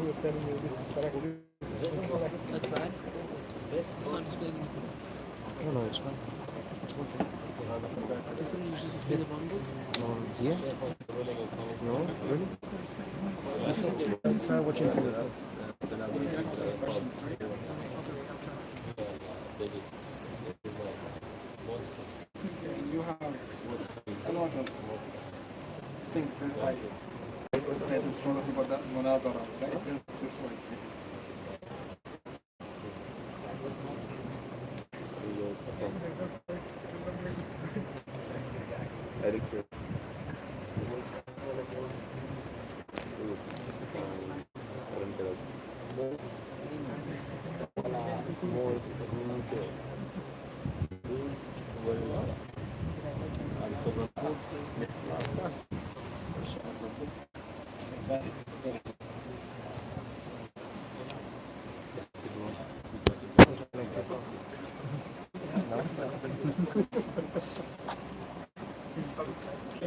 was telling you this is correct. That's bad. It's not displaying anything. No, it's fine. Isn't it usually display the bundles? No, yeah? No, really? Try watching through the You have a lot of things said by the scholars about that monadara, that it does this way.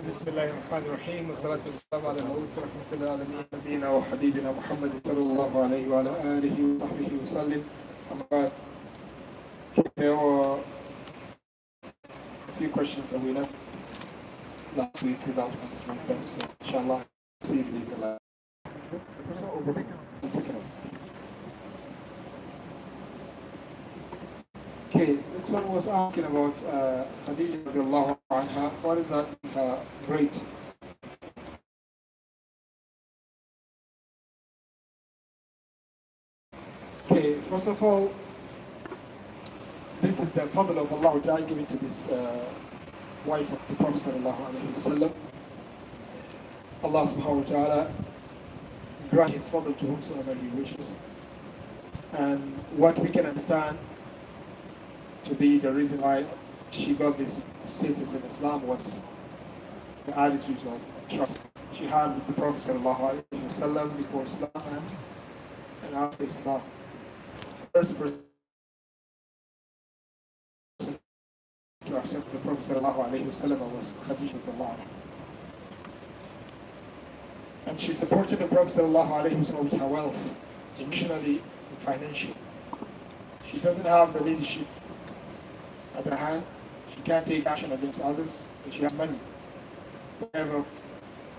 بسم الله الرحمن الرحيم والصلاة والسلام على المبعوث رحمة للعالمين نبينا وحبيبنا محمد صلى الله عليه وعلى آله وصحبه وسلم. أما بعد, there were a few questions that we left last week without answering them, so inshallah, see these alive. Okay, this one was asking about Khadija radiallahu anha. What is that great? Okay, first of all, this is the fadl of Allah Ta'ala given to this wife of the Prophet sallallahu alaihi wasallam. Allah subhanahu wa ta'ala grant his fadl to whomsoever he wishes. And what we can understand to be the reason why she got this status in Islam was the attitude of trust she had with the Prophet ﷺ before Islam and after Islam. The first person to accept the Prophet ﷺ was Khadija. And she supported the Prophet ﷺ with her wealth, emotionally and financially. She doesn't have the leadership at her hand. She can't take action against others, but she has money. Wherever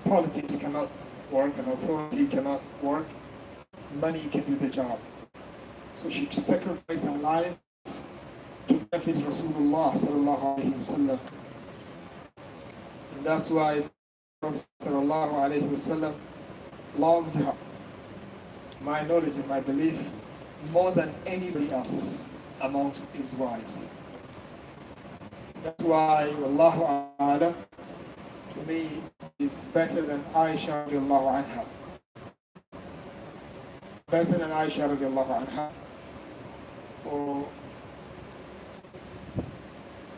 politics cannot work and authority cannot work, money can do the job. So she sacrificed her life to benefit Rasulullah sallallahu alaihi wasallam. And that's why Prophet sallallahu alaihi wasallam loved her, my knowledge and my belief, more than anybody else amongst his wives. That's why, Wallahu A'lam, to me, is better than Aisha radiallahu anha. Better than Aisha radiallahu anha for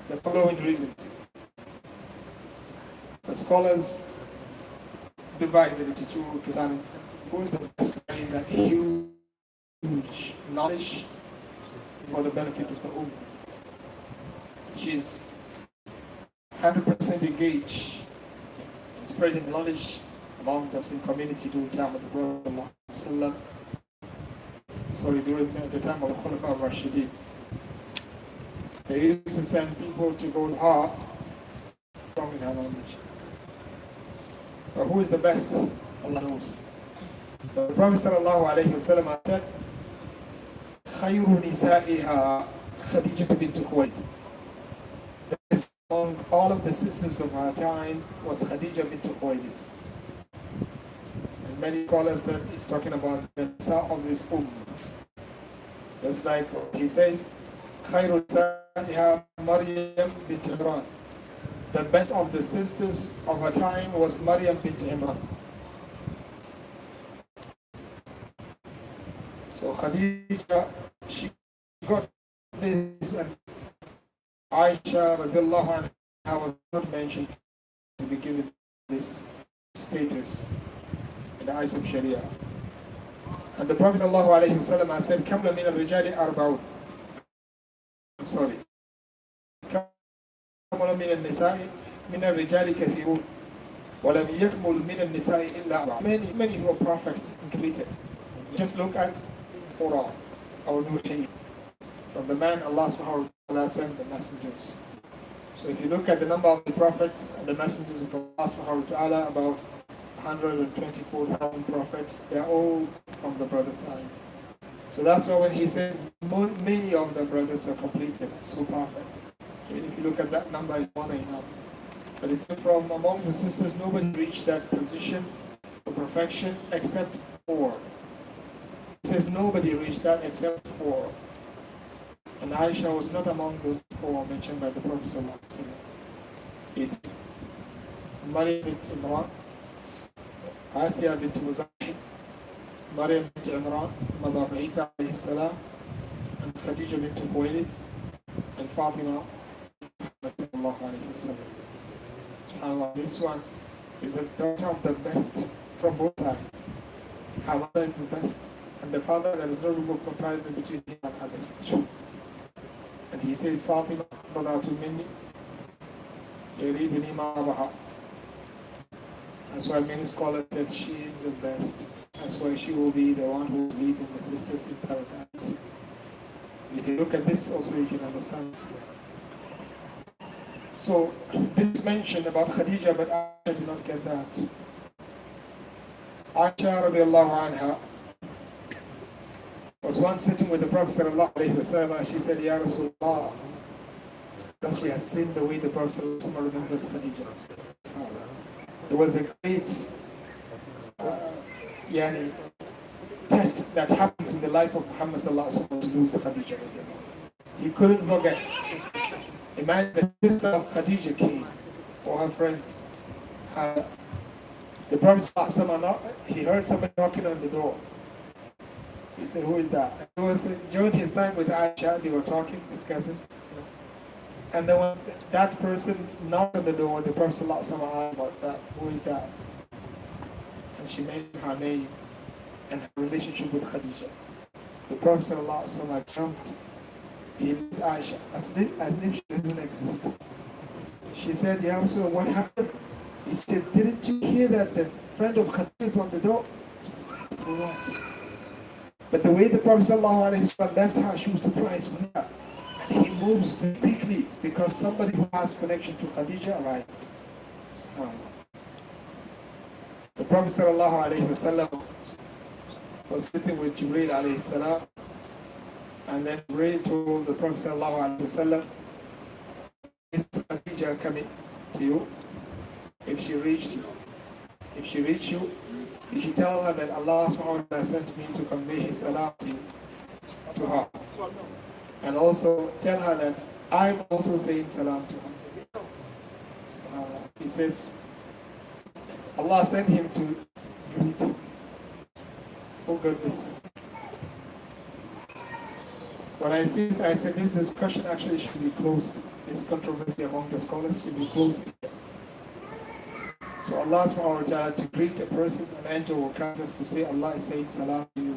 the following reasons. The scholars divide it into two concerning who is the best in that huge knowledge for the benefit of the ummah. She's 100% engaged in spreading knowledge among the Muslim community during the time of the Prophet during the time of the Khulafa al-Rashidin. They used to send people to go to her from in her knowledge. But who is the best? Allah knows. The Prophet ﷺ said, خَيْرُ نِسَائِهَا خَدِيجَةُ بِنْتُ خُوَيْلِدٍ. Among all of the sisters of her time was Khadija bint Khuwaylid. And many scholars said he's talking about the Nisa of this ummah. Just like he says, خَيْرُ نِسَائِهَا Maryam bint Imran. The best of the sisters of her time was Maryam bint Imran. So Khadija, she got this, and Aisha radiallahu anha was not mentioned to be given this status in the eyes of Sharia. And the Prophet sallallahu alayhi wa sallam said, كَمْلَ مِنَ الرِّجَالِ أَرْبَعُونَ. I'm sorry. كَمْلَ مِنَ النِّسَاءِ مِنَ الرِّجَالِ كَثِيرُونَ وَلَمْ يَكْمُلْ مِنَ النِّسَاءِ إِلَّا أَرْبَعٌ. Many who are prophets and completed. Just look at Quran or Nuhu. From the man Allah subhanahu wa ta'ala sent the messengers. So if you look at the number of the prophets and the messengers of Allah subhanahu wa ta'ala, about 124,000 prophets, they're all from the brother side. So that's why when he says many of the brothers are completed, so perfect. Even if you look at that number, it's more than enough. But it's from amongst the sisters, nobody reached that position of perfection except 4. It says nobody reached that except 4. And Aisha was not among those 4 mentioned by the Prophet sallallahu alaihi wasallam. It's Maryam bint Imran, Asiya bint Muzahid, Maryam bint Imran, mother of Isa alayhi salam, and Khadija bint Khuwaylid, and Fatima sallallahu alayhi wasallam. SubhanAllah, this one is the daughter of the best from both sides. Her mother is the best, and the father, there is no room of comparison between him and others. And he says, Fatima, Badatu Minni, Yaribini Ma'abaha. That's why many scholars said she is the best. That's why she will be the one who will lead the sisters in paradise. If you look at this also, you can understand. So, this mentioned about Khadija, but Aisha did not get that. Aisha radiallahu anha was once sitting with the Prophet sallallahu alayhi wa sallam, and she said, Ya Rasulullah, that she has seen the way the Prophet sallallahu alayhi wa sallam remembers Khadija. There was a great test that happens in the life of Muhammad sallallahu alayhi wa sallam to lose Khadija. He couldn't forget. Imagine the sister of Khadija came, or her friend. The Prophet sallallahu alayhi wa sallam, he heard somebody knocking on the door. He said, who is that? It was during his time with Aisha, they were talking, discussing. And then when that person knocked on the door, the Prophet ﷺ asked about that, who is that? And she mentioned her name and her relationship with Khadija. The Prophet ﷺ jumped. He looked at Aisha as if she didn't exist. She said, Ya Rasulullah, what happened? He said, didn't you hear that the friend of Khadija is on the door? She said, what? But the way the Prophet ﷺ left her, she was surprised with that. And he moves very quickly because somebody who has connection to Khadija arrived. The Prophet ﷺ was sitting with Jibreel alayhi salam, and then Jibreel told the Prophet ﷺ, is Khadija coming to you? If she reached you, you should tell her that Allah subhanahu wa ta'ala sent me to convey his salam to her. And also tell her that I'm also saying salam to her. He says, Allah sent him to greet her. Oh goodness. When I see this, I said this discussion actually should be closed. This controversy among the scholars should be closed. So Allah subhanahu wa ta'ala, to greet a person, an angel will come us to say Allah is saying salam to you.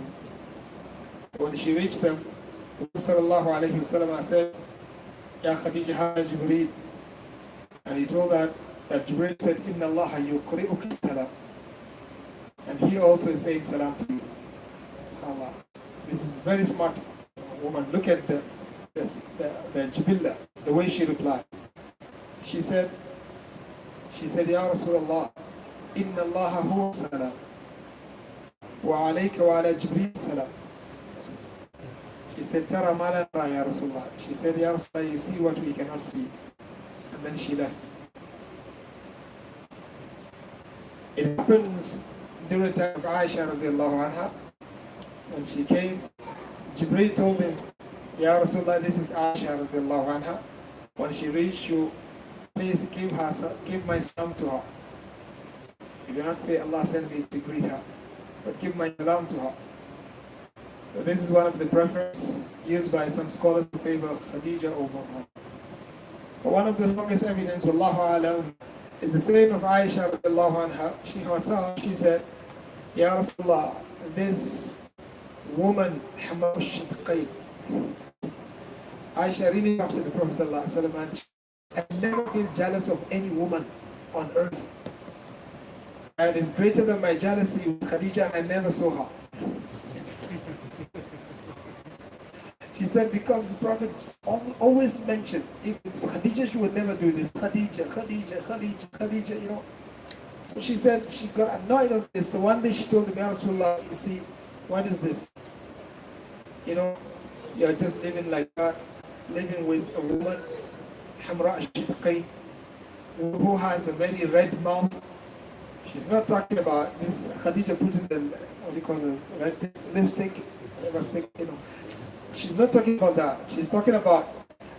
When she reached them, the Prophet sallallahu alayhi wa sallam said, Ya Khadija hada Jibreel. And he told her that Jibreel said, Inna Allah yuqri'uka salam. And he also is saying salam to you. Allah. This is very smart woman. Look at the Jibillah, the way she replied. She said, Ya Rasulullah, Inna Allah huwa salam, wa alayka wa ala Jibreel salam. She said, Tara ma la nara ya Rasulullah. She said, Ya Rasulullah, you see what we cannot see. And then she left. It happens during the time of Aisha radiallahu anha. When she came, Jibreel told him, Ya Rasulullah, this is Aisha radiallahu anha. When she reached you, please give my salam to her. You do not say Allah sent me to greet her, but give my salam to her. So this is one of the preferences used by some scholars in favor of Khadija over her. But one of the strongest evidence, Wallahu alam, is the saying of Aisha radiallahu anha. She herself, she said, Ya Rasulullah, this woman, Aisha really talks to the Prophet sallallahu alaihi wasallam, and I never feel jealous of any woman on earth. And it's greater than my jealousy with Khadija, and I never saw her. She said, because the Prophet always mentioned, if it's Khadija, she would never do this. Khadija, Khadija, Khadija, Khadija, you know. So she said she got annoyed of this. So one day she told the Ya Rasulullah, you see, what is this? You know, you're just living like that, living with a woman, Hamra Shitqayn, who has a very red mouth. She's not talking about this Khadija putting the, what do you call the red lipstick, lipstick, you know. She's not talking about that. She's talking about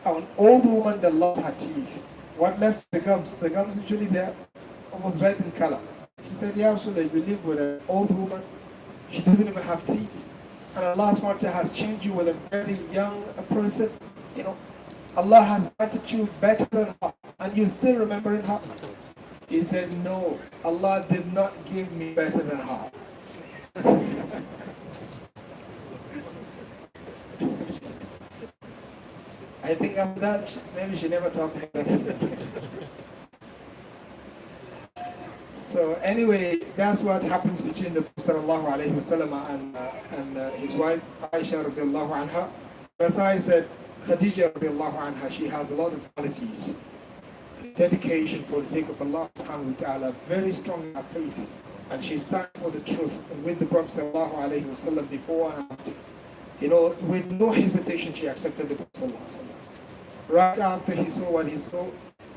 an old woman that lost her teeth. What left the gums? The gums usually they're almost red in color. She said, yeah, so you live with an old woman. She doesn't even have teeth. And Allah SWT has changed you with a very young person. You know, Allah has granted you better than her. And you're still remembering her. He said, no, Allah did not give me better than her. I think after that, maybe she never talked again. So anyway, that's what happens between the Prophet and his wife, Aisha radiallahu anha. As I said, Khadija radiallahu anha, she has a lot of qualities. Dedication for the sake of Allah subhanahu wa ta'ala, very strong in her faith. And she stands for the truth. And with the Prophet sallallahu alayhi wa sallam before and after. You know, with no hesitation, she accepted the Prophet sallallahu alayhi wa sallam. Right after he saw what he saw,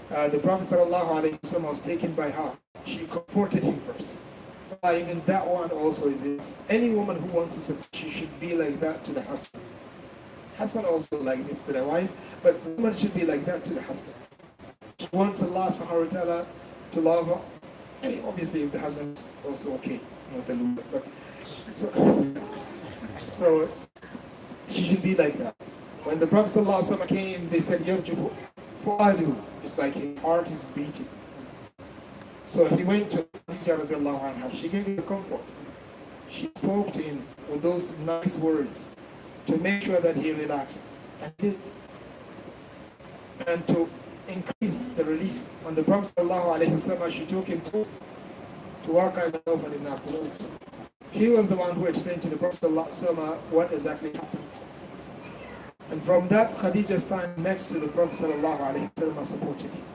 the Prophet sallallahu alayhi wa sallam was taken by her. She comforted him first. Even that one also is it. Any woman who wants to succeed, she should be like that to the husband. Husband also like this to the wife, but woman should be like that to the husband. She wants Allah subhanahu wa ta'ala to love her. And obviously if the husband is also okay, not a loser. But so she should be like that. When the Prophet sallallahu alaihi wasallam came, they said, Yarjuhu Fuadu. It's like his heart is beating. So he went to Khadija radiallahu anha. She gave him the comfort. She spoke to him with those nice words to make sure that he relaxed. And did. And to increase the relief. When the Prophet sallallahu alayhi wasallam, she took him to Waqah ibn Nawfal ibn Abdullah. He was the one who explained to the Prophet sallallahu alayhi wasallam what exactly happened. And from that, Khadija stand next to the Prophet sallallahu alayhi wasallam supporting him.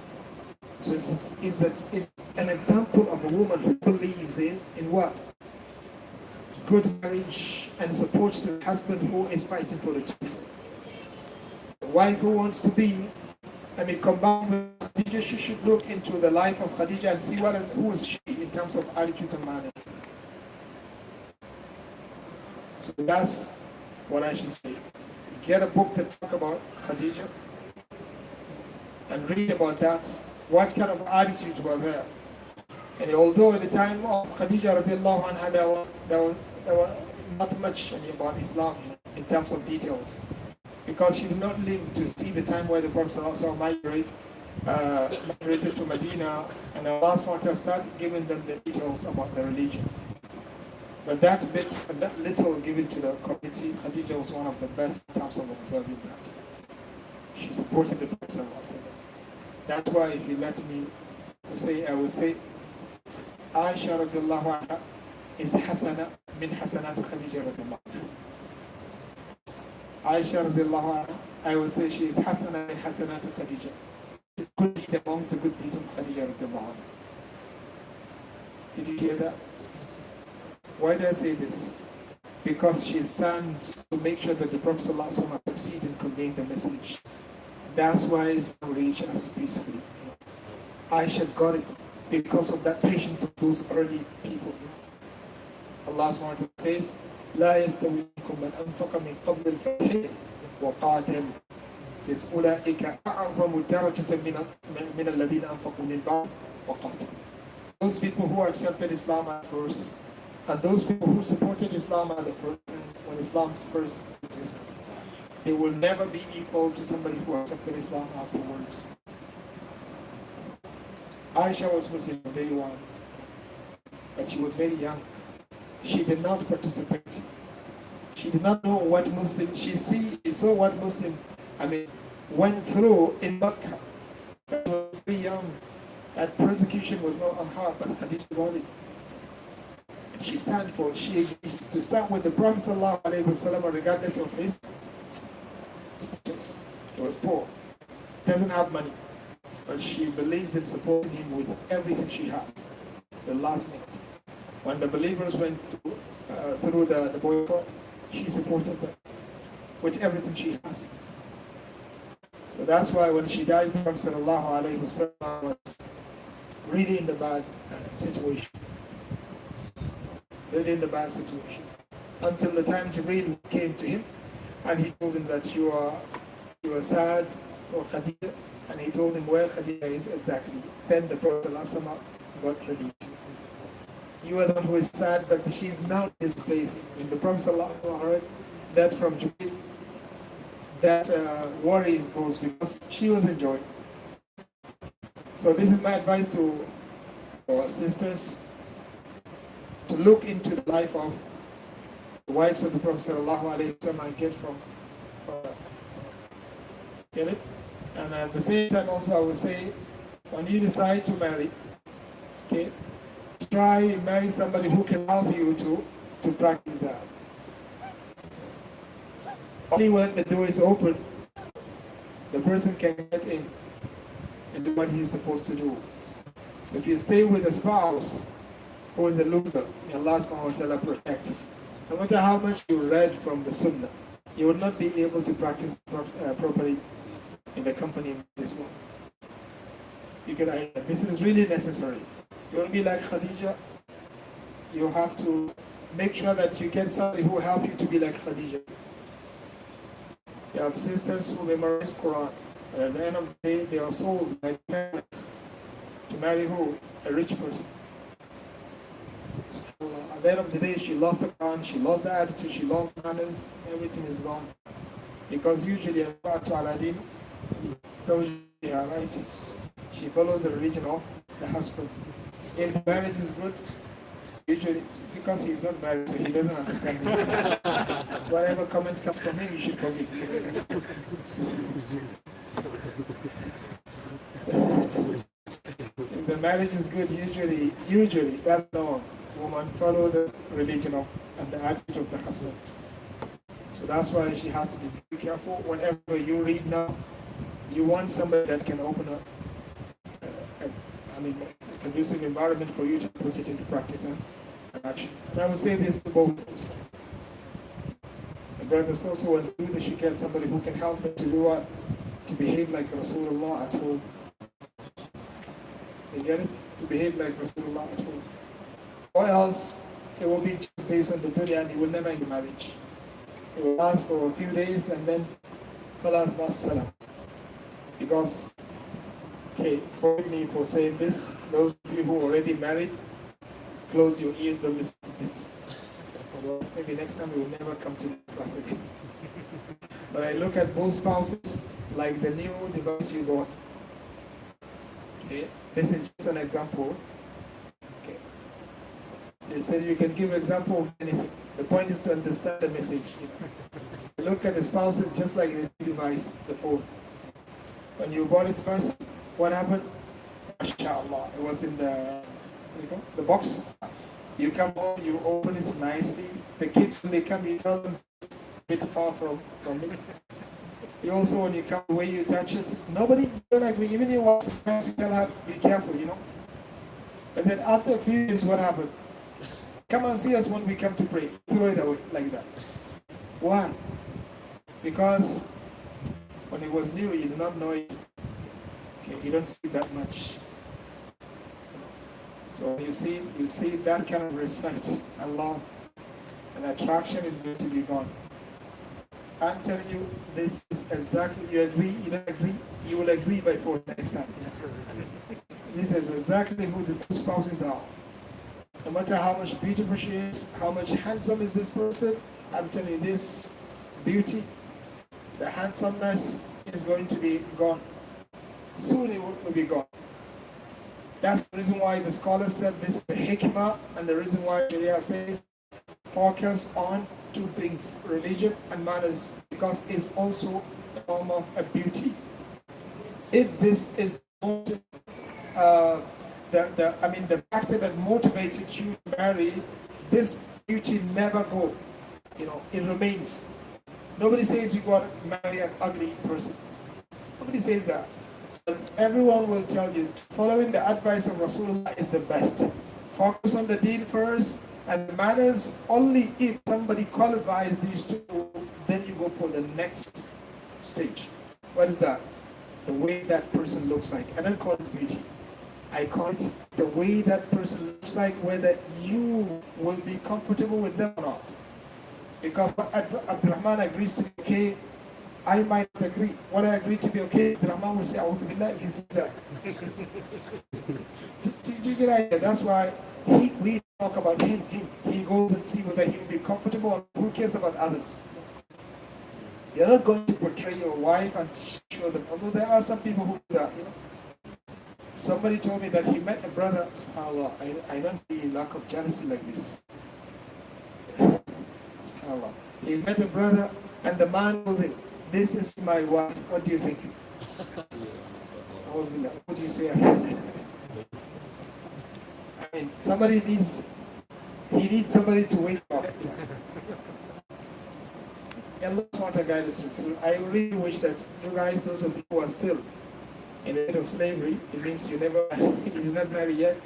So it's an example of a woman who believes in what? Good marriage and supports the husband who is fighting for the truth. The wife who wants to be, combined with Khadija, she should look into the life of Khadija and see who is she in terms of attitude and manners. So that's what I should say. Get a book that talk about Khadija and read about that. What kind of attitudes were there? And although at the time of Khadija radiallahu anha, there were not much about Islam in terms of details, because she did not live to see the time where the Prophet also migrated to Medina, and Allah started giving them the details about the religion. But that little given to the community, Khadija was one of the best in terms of observing that. She supported the Prophet. That's why if you let me say, I will say, Aisha radiallahu anha is Hasana min Hasanat Khadija radiallahu anha. Aisha radiallahu anha, I will say she is Hasana min Hasanat Khadija. It's good deed amongst the good deeds of Khadija radiallahu anha. Did you hear that? Why do I say this? Because she stands to make sure that the Prophet ﷺ succeeds in conveying the message. That's why Islam reached us peacefully. Aisha got it because of that patience of those early people. Allah subhanahu wa ta'ala says, لا يستوي منكم من أنفق من قبل الفتح وقاتل. Yes, أولئك أعظم درجة من الذين أنفقوا من بعد وقاتل. Those people who accepted Islam at first, and those people who supported Islam at the first, when Islam first existed, they will never be equal to somebody who accepted Islam afterwards. Aisha was Muslim on day one, but she was very young. She did not participate. She did not know what Muslim, she saw what Muslim, went through in Makkah. She was very young. That persecution was not on her, but Khadija got it. She agrees to stand with the Prophet ﷺ regardless of his He was poor, doesn't have money, but she believes in supporting him with everything she has. The last minute, when the believers went through the boycott, she supported them with everything she has. So that's why when she dies, the Prophet ﷺ was really in the bad situation. Really in the bad situation. Until the time Jibreel came to him and he told him that you are sad for Khadija, and he told him where Khadija is exactly. Then the Prophet ﷺ got Khadija. You are the one who is sad that she is now in this place. When the Prophet ﷺ heard that from Jibreel, that worries goes because she was enjoying. So this is my advice to our sisters, to look into the life of the wives of the Prophet ﷺ and get from that. Get it? And at the same time also I would say, when you decide to marry, okay, try and marry somebody who can help you to practice that. Only when the door is open, the person can get in and do what he's supposed to do. So if you stay with a spouse who is a loser, may Allah subhanahu wa ta'ala protect you. No matter how much you read from the Sunnah, you will not be able to practice properly in the company of this one. This is really necessary. You will be like Khadija. You have to make sure that you get somebody who will help you to be like Khadija. You have sisters who memorize Quran, and at the end of the day, they are sold by parents to marry who? A rich person. So, at the end of the day, she lost the Quran, she lost the attitude, she lost manners, everything is gone. Because usually, to Aladdin, so yeah, right? She follows the religion of the husband. If marriage is good, usually, because he's not married, so he doesn't understand this. Whatever comments comes from him, you should forgive. So, if the marriage is good, usually, that's no woman follow the religion of and the attitude of the husband. So that's why she has to be very careful. Whenever you read now, you want somebody that can open up a conducive environment for you to put it into practice and action. And I would say this to both of us. The brothers also want to do, they should get somebody who can help them to do what? To behave like Rasulullah at home. You get it? To behave like Rasulullah at home. Or else, it will be just based on the dunya and he will never end marriage. It will last for a few days and then khalas ma'as-salam. Because, okay, forgive me for saying this, those of you who are already married, close your ears, don't listen to this. Otherwise, maybe next time we will never come to this class again. But I look at both spouses like the new device you got. Okay, this is just an example. Okay. They said you can give example of anything. The point is to understand the message. So look at the spouses just like the device, the phone. When you bought it first, what happened? MashaAllah, it was in the box. You come home, you open it nicely. The kids, when they come, you tell them a bit far from it. You also, when you come away, you touch it. Nobody, like me, even you want to tell her, be careful, And then after a few years, what happened? Come and see us when we come to pray. Throw it away like that. Why? Because when it was new, you did not know it. Okay, you don't see that much. So you see that kind of respect and love and attraction is going to be gone. I'm telling you, this is exactly, you agree, you don't agree, you will agree by force next time. This is exactly who the two spouses are. No matter how much beautiful she is, how much handsome is this person, I'm telling you, this beauty, the handsomeness is going to be gone. Soon it will be gone. That's the reason why the scholars said this is the hikmah, and the reason why Sharia says focus on two things, religion and manners, because it's also a form of a beauty. If this is the factor that motivated you to marry, this beauty never go. It remains. Nobody says you got to marry an ugly person. Nobody says that. But everyone will tell you, following the advice of Rasulullah is the best. Focus on the deen first, and manners only if somebody qualifies these two, then you go for the next stage. What is that? The way that person looks like. I don't call it beauty. I call it the way that person looks like, whether you will be comfortable with them or not. Because what Abdurrahman agrees to be okay, I might not agree. What I agree to be okay, Abdurrahman will say, A'udhu Billah, if he says that. Do you get the idea? That's why we talk about him. He goes and see whether he will be comfortable or who cares about others. You're not going to portray your wife and show them, although there are some people who do that, you know. Somebody told me that he met a brother, subhanAllah, I don't see lack of jealousy like this. SubhanAllah. He met a brother and the man told him, this is my wife, what do you think? What do you say? I mean, he needs somebody to wake up. Allah want to guide us through. I really wish that you guys, those of you who are still in the state of slavery, it means you're not married yet.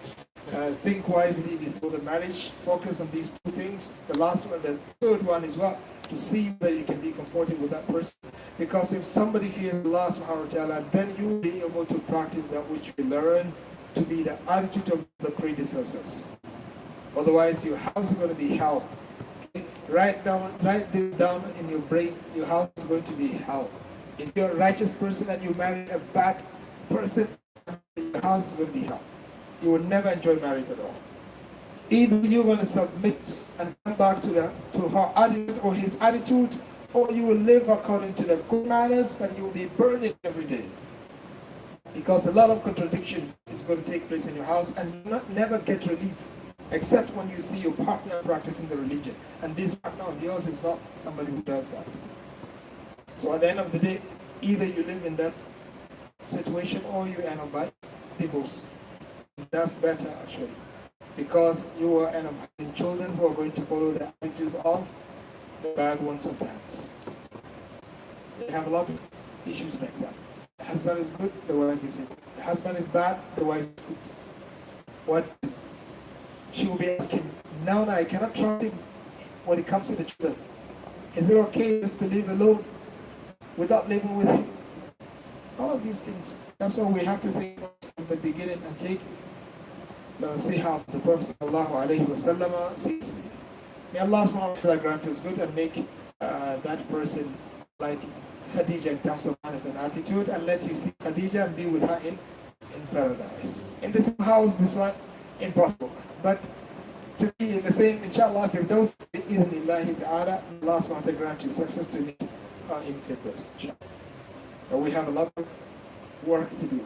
Think wisely before the marriage. Focus on these two things. The last one, the third one is what? To see whether you can be comfortable with that person. Because if somebody fears Allah subhanahu wa ta'ala, then you will be able to practice that which we learn to be the attitude of the predecessors. Otherwise, your house is going to be hell. Write down in your brain, your house is going to be hell. If you're a righteous person and you marry a bad person, your house is going to be hell. You will never enjoy marriage at all. Either you're going to submit and come back to her attitude or his attitude, or you will live according to the good manners, but you will be burning every day. Because a lot of contradiction is going to take place in your house, and you will never get relief, except when you see your partner practicing the religion. And this partner of yours is not somebody who does that. So at the end of the day, either you live in that situation or you end up by divorce. That's better actually. Because you will end up having children who are going to follow the attitude of the bad one sometimes. They have a lot of issues like that. The husband is good, the wife is evil. The husband is bad, the wife is good. What? She will be asking, now I cannot trust him when it comes to the children. Is it okay just to live alone without living with him? All of these things. That's why we have to think from the beginning and take see how the Prophet ﷺ sees. May Allah subhanahu wa ta'ala grant us good and make that person like Khadija in terms of manners and attitude, and let you see Khadija and be with her in paradise. In the same house, this one, impossible. But to be in the same, inshallah, if those idhnillahi ta'ala, Allah subhanahu wa ta'ala grant you success to meet in February, inshallah. But we have a lot of work to do.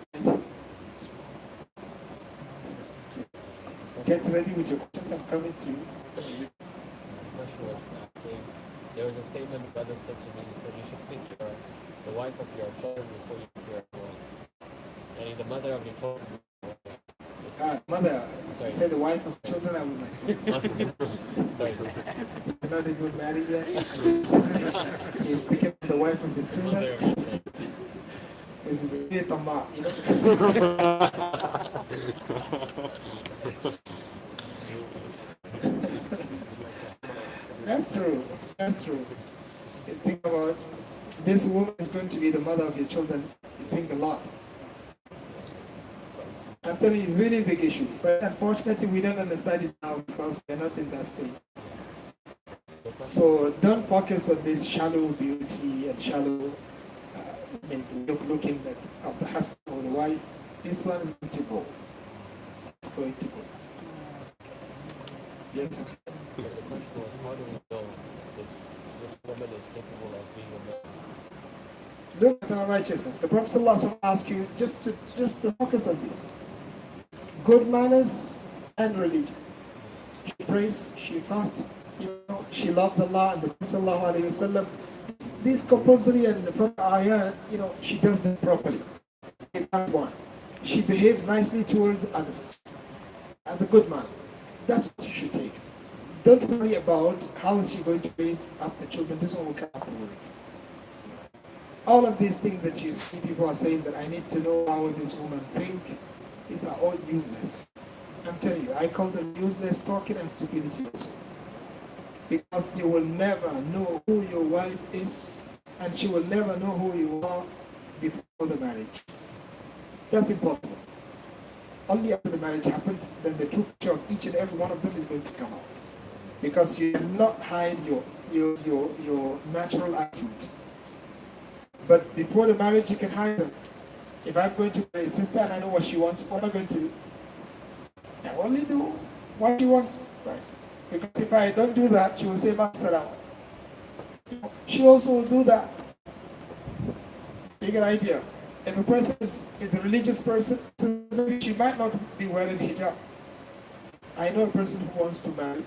Get ready with your questions. I'm coming to you. Question was saying, there was a statement the brother said to me, he said you should pick the wife of your children before you pick your wife. And the mother of your children. Mother, sorry. Say the wife of children, I would like. Sorry. You're not even married yet. He's picking up the wife of his children. This is a bit of you know. That's true. That's true. You think about this woman is going to be the mother of your children. You think a lot. I'm telling you, it's really a big issue. But unfortunately, we don't understand it now because we're not in that state. So don't focus on this shallow beauty and shallow way of looking at the husband or the wife. This one is going to go. It's going to go. Yes? The question was, how do we know this woman is capable of being a mother? Look at our righteousness. The Prophet ﷺ asked you just to focus on this. Good manners and religion. She prays, she fasts, she loves Allah and the Prophet ﷺ. This compulsory and from ayat, she does them properly. That's one. She behaves nicely towards others. As a good man. That's what you should take. Don't worry about how is she going to raise up the children. This one will come afterwards. All of these things that you see people are saying that I need to know how this woman think, these are all useless. I'm telling you, I call them useless talking and stupidity also. Because you will never know who your wife is, and she will never know who you are before the marriage. That's impossible. Only after the marriage happens, then the true picture of each and every one of them is going to come out. Because you cannot hide your natural attitude. But before the marriage, you can hide them. If I'm going to marry a sister and I know what she wants, what am I going to do? I only do what she wants, right? Because if I don't do that, she will say, Masalam. She also will do that. You get an idea. If a person is a religious person, she might not be wearing hijab. I know a person who wants to marry.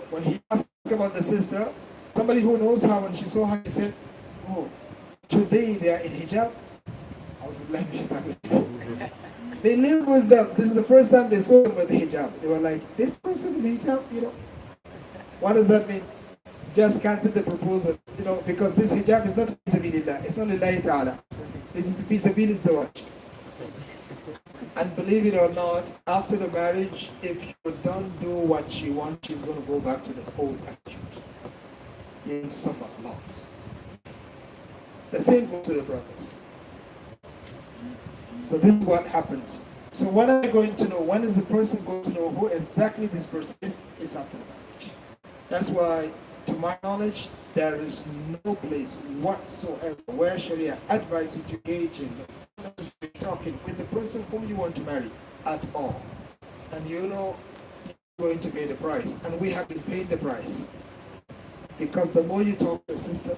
When he asked about the sister, somebody who knows her, when she saw her, he said, oh, today they are in hijab. I was like, they live with them. This is the first time they saw them with hijab. They were like, this person in hijab, What does that mean? Just cancel the proposal, because this hijab is not feasibility. It's only lillahi ta'ala. This is feasibility zawaj. And believe it or not, after the marriage, if you don't do what she wants, she's going to go back to the old attitude. You're going to suffer a lot. The same goes to the brothers. So this is what happens. So when are you going to know? When is the person going to know who exactly this person is after the marriage? That's why, to my knowledge, there is no place whatsoever where Sharia advises you to engage in talking with the person whom you want to marry at all. And you're going to pay the price. And we have been paying the price. Because the more you talk to a sister,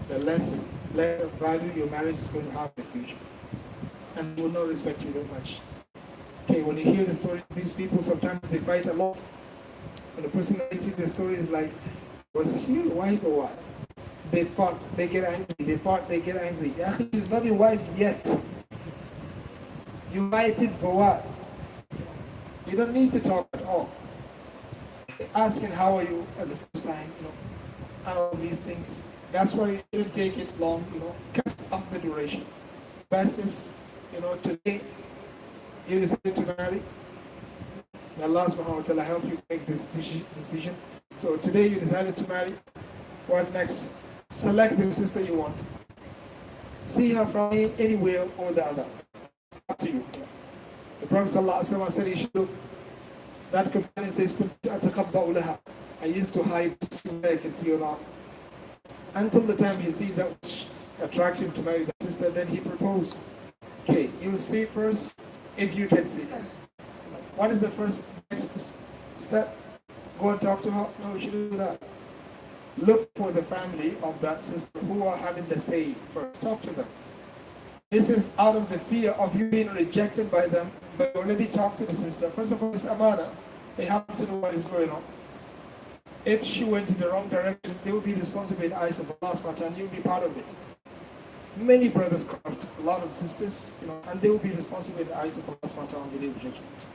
the less value your marriage is going to have in the future. And they will not respect you that much. Okay, when you hear the story of these people, sometimes they fight a lot. When the person tells you the story is like, was she your wife or what? They fought, they get angry, they fought, they get angry. She's not your wife yet. You fighted for what? You don't need to talk at all. Asking how are you at the first time, and all these things. That's why you shouldn't take it long, cut off the duration. Best is, today you decided to marry. May Allah subhanahu wa ta'ala help you make this decision. So today you decided to marry. What next? Select the sister you want. See her from anywhere or the other. Up to you. The Prophet sallallahu alaihi wasallam said, you should look. That companion says, I used to hide so I can see her not. Until the time he sees that which attracts him to marry the sister, then he proposed. Okay, you see first if you can see. What is the first next step? Go and talk to her? No, you shouldn't do that. Look for the family of that sister who are having the say first. Talk to them. This is out of the fear of you being rejected by them, but you already talked to the sister. First of all, it's amana. They have to know what is going on. If she went in the wrong direction, they will be responsible in the eyes of Allah subhanahu wa ta'ala, and you'll be part of it. Many brothers corrupt a lot of sisters, and they will be responsible in the eyes of Allah subhanahu wa ta'ala on the day of judgment.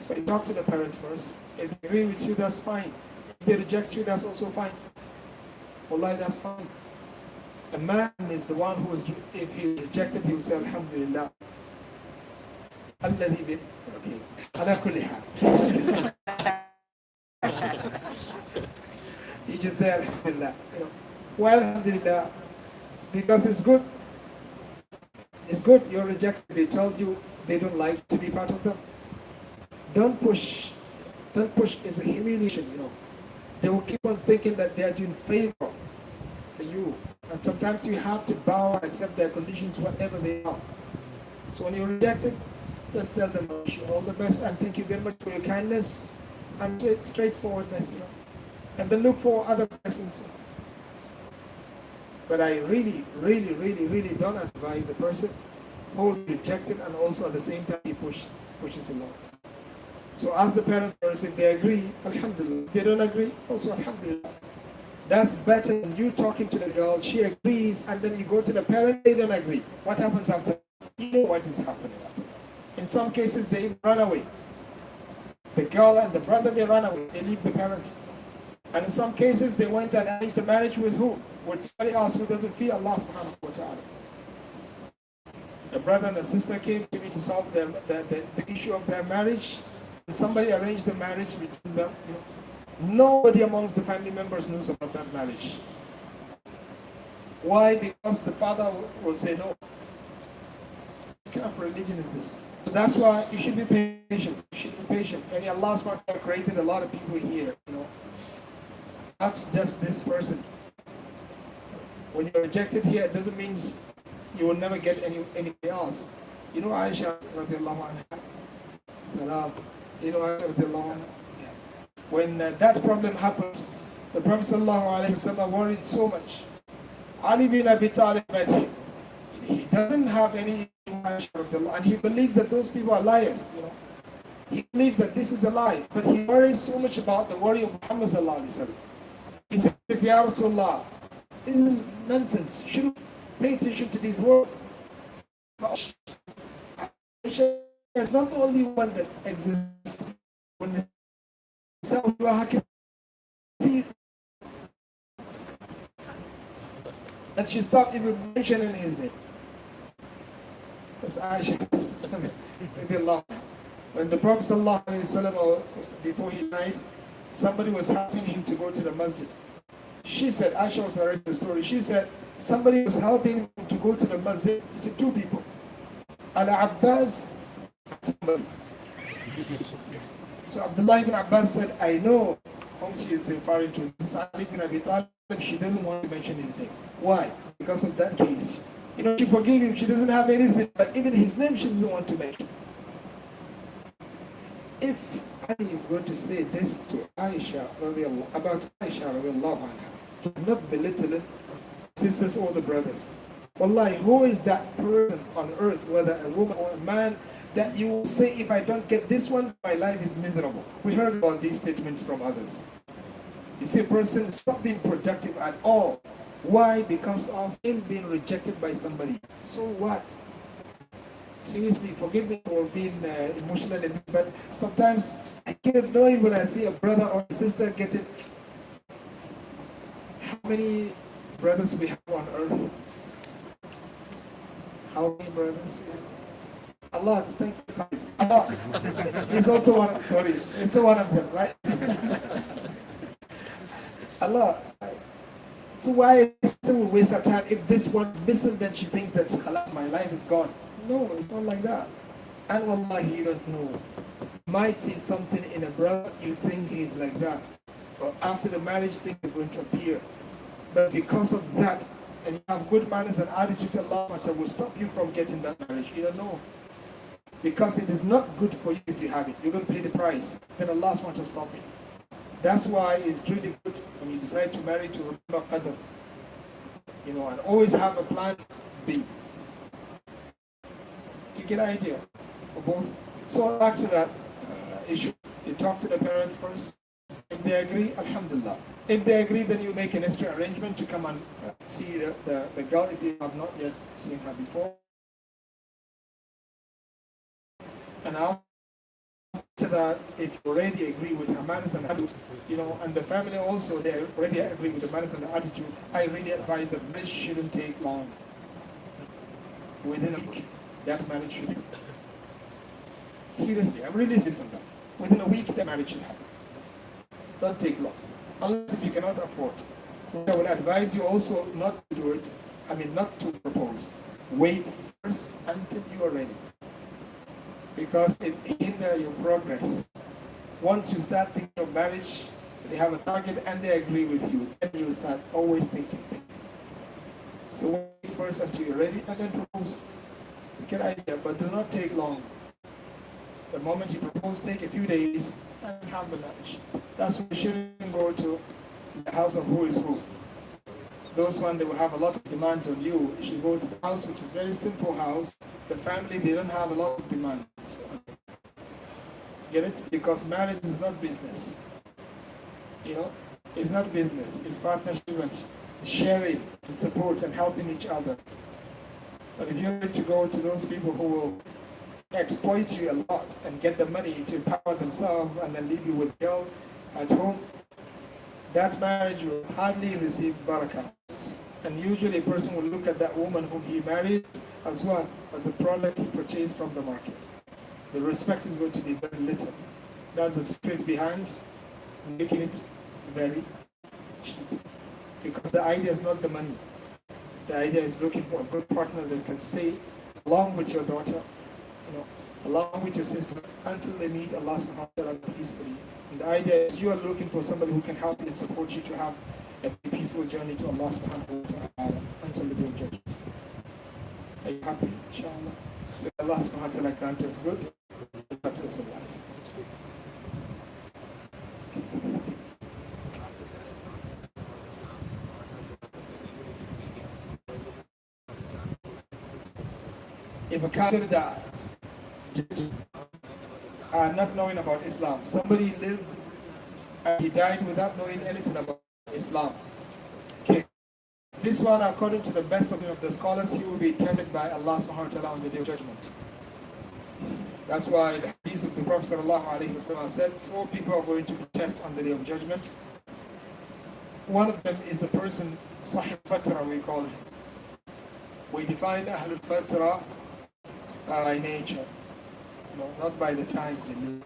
So you talk to the parent first. If they agree with you, that's fine. If they reject you, that's also fine. Wallahi, that's fine. A man is the one who is, if he is rejected, he will say, Alhamdulillah. Okay. Ala kulli hal. You just say Alhamdulillah. Well, Alhamdulillah, because it's good. It's good. You're rejected. They told you they don't like to be part of them. Don't push. Don't push is a humiliation, They will keep on thinking that they are doing favor for you. And sometimes you have to bow and accept their conditions, whatever they are. So when you're rejected, just tell them, I wish you all the best and thank you very much for your kindness and straightforwardness, And then look for other persons. But I really, really, really, really don't advise a person who will be rejected and also at the same time he pushes a lot. So ask the parents first if they agree, Alhamdulillah. If they don't agree, also Alhamdulillah. That's better than you talking to the girl, she agrees, and then you go to the parent, they don't agree. What happens after? You know what is happening after that. In some cases, they run away. The girl and the brother, they run away. They leave the parent. And in some cases, they went and arranged the marriage with who? With somebody else who doesn't fear Allah subhanahu wa ta'ala. A brother and a sister came to me to solve the issue of their marriage, and somebody arranged the marriage between them. Nobody amongst the family members knows about that marriage. Why? Because the father will say no. What kind of religion is this? So that's why you should be patient. You should be patient. And Allah subhanahu wa ta'ala created a lot of people here, Not just this person. When you're rejected here, it doesn't mean you will never get anybody else. Aisha radiallahu anha. Salam. Aisha radiallahu anha. When that problem happened, the Prophet sallallahu alaihi wasallam worried so much. Ali bin Abi Talib met him. He doesn't have any and he believes that those people are liars. He believes that this is a lie, but he worries so much about the worry of Muhammad sallallahu alaihi wasallam. He says, Ya Rasulullah, this is nonsense. You shouldn't pay attention to these words. Aisha is not the only one that exists. When the and she stopped even mentioning his name. That's Aisha. When the Prophet ﷺ, before he died, somebody was helping him to go to the masjid. She said, Aisha was narrating the story, she said, somebody was helping him to go to the masjid. He said, two people. Al-Abbas, somebody. So Abdullah ibn Abbas said, I know whom she is referring to. This Ali ibn Abi Talib, she doesn't want to mention his name. Why? Because of that case. She forgave him, she doesn't have anything, but even his name she doesn't want to mention. If Ali is going to say this to Aisha about Aisha radiallahu anha, to not belittle sisters or the brothers. Wallahi, who is that person on earth, whether a woman or a man, that you will say, if I don't get this one, my life is miserable? We heard about these statements from others. You see, a person is not being productive at all. Why? Because of him being rejected by somebody. So what? Seriously, forgive me for being emotional, but sometimes I get annoyed when I see a brother or a sister getting. How many brothers we have on earth? How many brothers we have? Allah, thank you. Allah. He's also one. Sorry, he's one of them, right? Allah. So why still waste her time? If this one's missing, then she thinks that khalas, my life is gone. No, it's not like that. And wallahi, you don't know. Might see something in a brother, you think he's like that. But after the marriage, things are going to appear. But because of that, and you have good manners and attitude, Allah will stop you from getting that marriage. You don't know. Because it is not good for you if you have it. You're going to pay the price. Then Allah wants to stop it. That's why it's really good when you decide to marry to remember Qadr. And always have a plan B. You get an idea for both. So back to that issue. You talk to the parents first. If they agree, alhamdulillah. If they agree, then you make an extra arrangement to come and see the girl if you have not yet seen her before. And after that, if you already agree with her manners and attitude, and the family also, they already agree with the manners and the attitude, I really advise that marriage shouldn't take long. Within a week, that marriage should happen. Seriously, I'm really serious on that. Within a week, the marriage should happen. Don't take long. Unless if you cannot afford. I will advise you also not to do it, not to propose. Wait first until you are ready. Because it hinders your progress. Once you start thinking of marriage, they have a target and they agree with you, then you start always thinking. So wait first until you're ready and then propose. You get an idea, but do not take long. The moment you propose, take a few days and have the marriage. That's why you shouldn't go to the house of who is who. Those ones, they will have a lot of demand on you. You should go to the house, which is a very simple house. The family, they don't have a lot of demands. Get it? Because marriage is not business. It's not business. It's partnership and sharing and support and helping each other. But if you're going to go to those people who will exploit you a lot and get the money to empower themselves and then leave you with girl at home, that marriage will hardly receive barakah. And usually a person will look at that woman whom he married as well as a product he purchased from the market. The respect is going to be very little. That's the spirit behind making it very cheap. Because the idea is not the money. The idea is looking for a good partner that can stay along with your daughter, along with your sister, until they meet Allah subhanahu wa ta'ala peacefully. And the idea is you are looking for somebody who can help you and support you to have a peaceful journey to Allah subhanahu wa ta'ala until the day of judgment. Are you happy, inshallah? So Allah subhanahu wa ta'ala grant us good success in life. If a kafir dies, not knowing about Islam, somebody lived and he died without knowing anything about Islam. Okay. This one, according to the best of the scholars, he will be tested by Allah subhanahu wa ta'ala on the day of judgment. That's why the hadith of the Prophet sallallahu alaihi wasallam said 4 people are going to be tested on the day of judgment. One of them is a person, Sahib Fatra, we call him. We define Ahlul Fatra by nature, not by the time they live.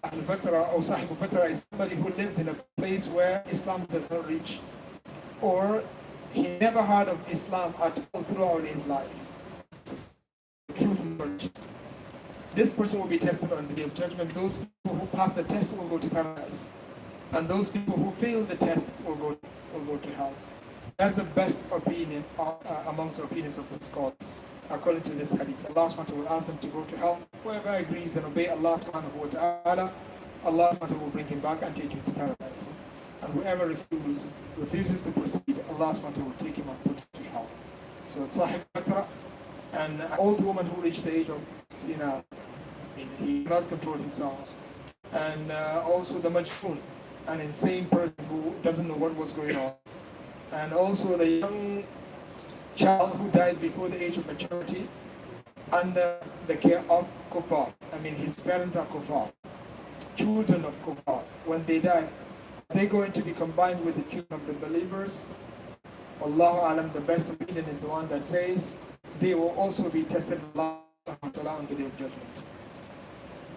Ahlul Fatra or Sahib Fatra is somebody who lived in a place where Islam does not reach, or he never heard of Islam at all throughout his life. Truth knowledge. This person will be tested on the day of judgment. Those people who pass the test will go to paradise, and those people who fail the test will go to hell. That's the best opinion amongst the opinions of the scholars. According to this hadith, Allah subhanahu wa ta'ala will ask them to go to hell. Whoever agrees and obey Allah subhanahu wa ta'ala, Allah subhanahu wa ta'ala will bring him back and take him to paradise. And whoever refuses to proceed, Allah subhanahu wa ta'ala will take him and put him to hell. So it's Sahib Baqarah, and an old woman who reached the age of Sina, he cannot control himself. And also the Majnun, an insane person who doesn't know what was going on. And also the young child who died before the age of maturity under the care of kuffar. His parents are kuffar. Children of kuffar, when they die, they're going to be combined with the children of the believers. Allahu alam, the best opinion is the one that says they will also be tested on the day of judgment.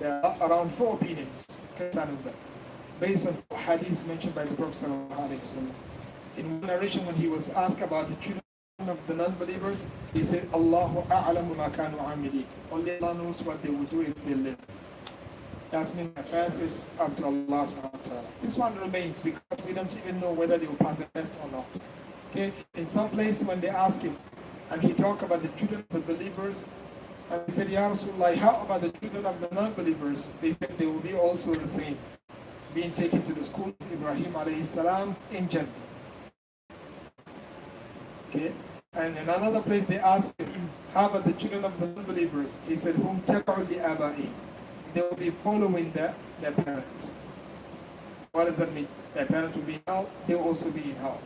There are around 4 opinions based on hadiths mentioned by the Prophet sallallahu alaihi wasallam. In one narration, when he was asked about the children of the non-believers, he said, Allahu a'lamu ma kanu amili. Only Allah knows what they will do if they live. That means the affairs is up to Allah subhanahu wa ta'ala. This one remains because we don't even know whether they will pass the test or not. Okay? In some place when they ask him, and he talked about the children of the believers, and he said, Ya Rasulullah, how about the children of the non-believers? They said they will be also the same, being taken to the school of Ibrahim alayhi salam in Jannah. Okay? And in another place they asked him, how about the children of the non-believers? He said, Hum tab'u li aba'i. They will be following their parents. What does that mean? Their parents will be in hell, they will also be in hell.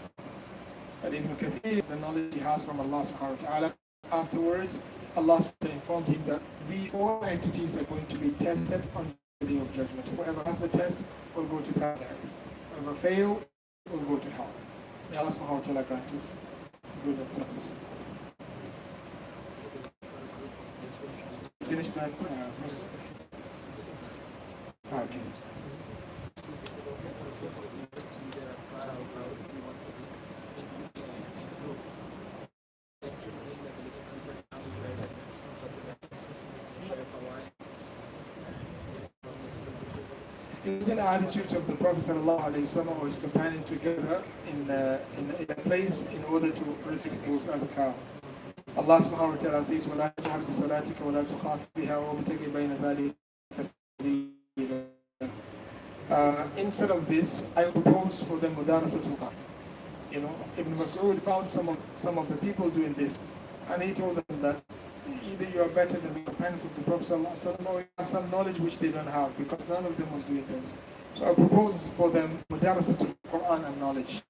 But Ibn Kathir, the knowledge he has from Allah subhanahu wa ta'ala, afterwards, Allah subhanahu wa ta'ala informed him that these 4 entities are going to be tested on the day of judgment. Whoever has the test will go to paradise. Whoever fails will go to hell. May Allah subhanahu wa ta'ala grant us good and success. Finish that first. Okay. It was an attitude of the Prophet ﷺ or his companion together in a place in order to recite those adhkar. Allah subhanahu wa ta'ala says, وَلَا تَجْهَرْ بِصَلَاتِكَ وَلَا تُخَافِ بِهَا وَابْتَغِ بَيْنَ ذَلِكَ سَبِيلًا. Instead of this, I propose for them mudarasatu Quran. Ibn Mas'ud found some of the people doing this, and he told them that either you are better than the companions of the Prophet ﷺ, or you have some knowledge which they don't have, because none of them was doing this. So I propose for them mudarasatu Quran and knowledge.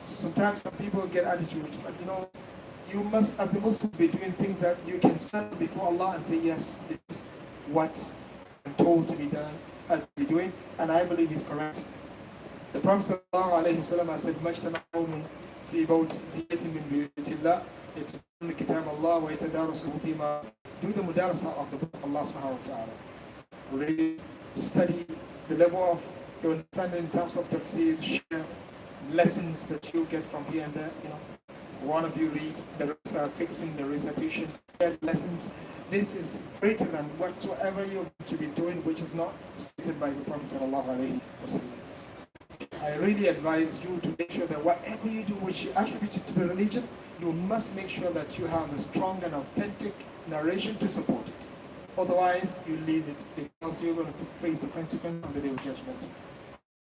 So sometimes some people get attitude, but you must, as a Muslim, be doing things that you can stand before Allah and say, yes, this is what I'm told to be done, be doing, and I believe he's correct. The Prophet ﷺ said, "Majtama qawmun fi baytin min buyutillah yatluna kitab Allah wa yatadarasuhu fima." Do the mudarasa of the book of Allah subhanahu wa ta'ala. Really study the level of your understanding in terms of tafseer, share lessons that you get from here and there. One of you read, the rest are fixing the recitation, share lessons. This is greater than whatsoever you're going to be doing, which is not stated by the Prophet sallallahu alaihi wasallam. I really advise you to make sure that whatever you do which you attribute it to the religion, you must make sure that you have a strong and authentic narration to support it. Otherwise, you leave it because you're going to face the consequence on the day of judgment.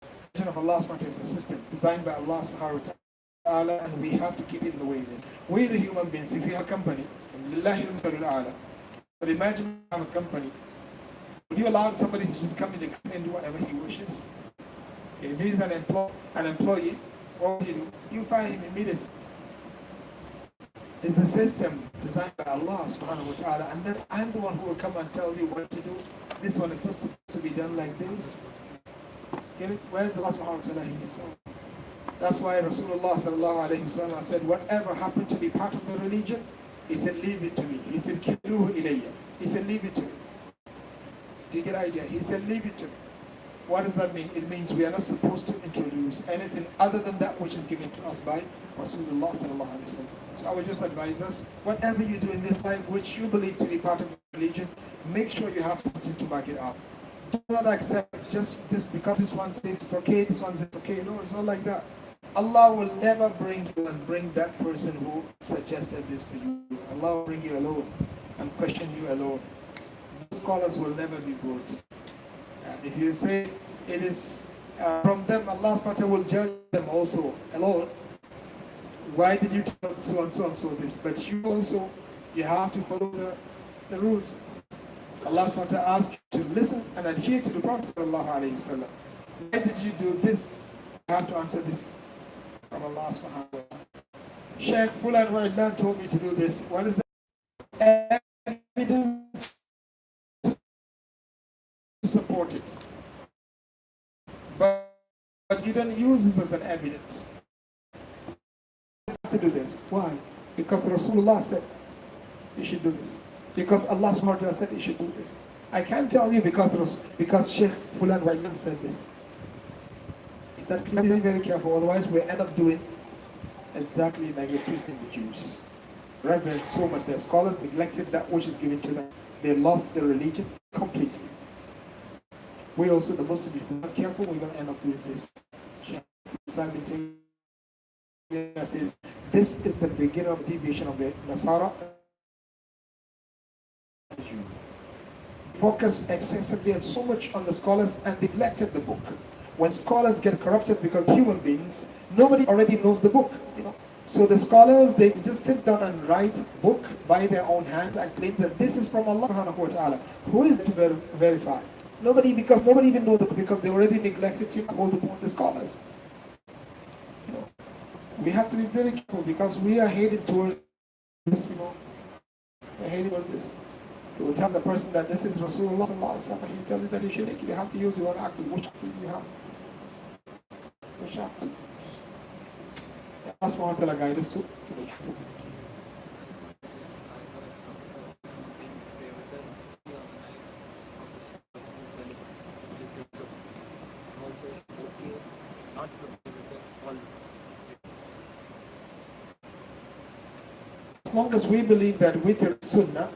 The religion of Allah subhanahu wa ta'ala is a system designed by Allah subhanahu wa ta'ala, and we have to keep it the way it is. We the human beings, if we have a company, but imagine you have a company, would you allow somebody to just come in and do whatever he wishes? If he's an employee, what do? You fire him immediately. It's a system designed by Allah subhanahu wa ta'ala, and then I'm the one who will come and tell you what to do. This one is supposed to be done like this. Where's Allah subhanahu wa ta'ala himself? That's why Rasulullah sallallahu alayhi wa sallam said, whatever happened to be part of the religion, he said, leave it to me. He said, kiluhu ilayya. He said, leave it to me. Do you get the idea? He said, leave it to me. What does that mean? It means we are not supposed to introduce anything other than that which is given to us by Rasulullah sallallahu alaihi wasallam. So I would just advise us, whatever you do in this life which you believe to be part of the religion, make sure you have something to back it up. Do not accept just this because this one says it's okay, this one says it's okay. No, it's not like that. Allah will never bring you and bring that person who suggested this to you. Allah will bring you alone and question you alone. The scholars will never be good. If you say it is from them, Allah subhanahu wa ta'ala will judge them also alone. Why did you tell so and so and so this? But you also, you have to follow the rules. Allah subhanahu wa ta'ala asks you to listen and adhere to the Prophet sallallahu alayhi wa sallam. Why did you do this? You have to answer this from Allah subhanahu wa ta'ala. Sheikh Fulan Wa'idlan told me to do this. What is the evidence to support it? But you don't use this as an evidence to do this. Why? Because Rasulullah said you should do this. Because Allah subhanahu wa ta'ala said you should do this. I can't tell you because Sheikh Fulan Wa'idlan said this. He said, be very careful, otherwise we end up doing exactly like the Christians and the Jews. Reverend so much. Their scholars neglected that which is given to them. They lost their religion completely. We also, the Muslims, if we're not careful, we're going to end up doing this. Says, this is the beginning of deviation of the Nasara. Focus excessively and so much on the scholars and neglected the book. When scholars get corrupted because human beings, nobody already knows the book. So the scholars, they just sit down and write book by their own hands and claim that this is from Allah subhanahu wa ta'ala. Who is to verify? Nobody, because nobody even knows the book, because they already neglected to hold the scholars. We have to be very careful because we are headed towards this, we're headed towards this. You will tell the person that this is Rasulullah sallallahu alaihi wasallam, you tell you that you have to use your own aql. Which aql do you have? Which aql? Allah subhanahu wa ta'ala guide us to the truth. As long as we believe that witr sunnah,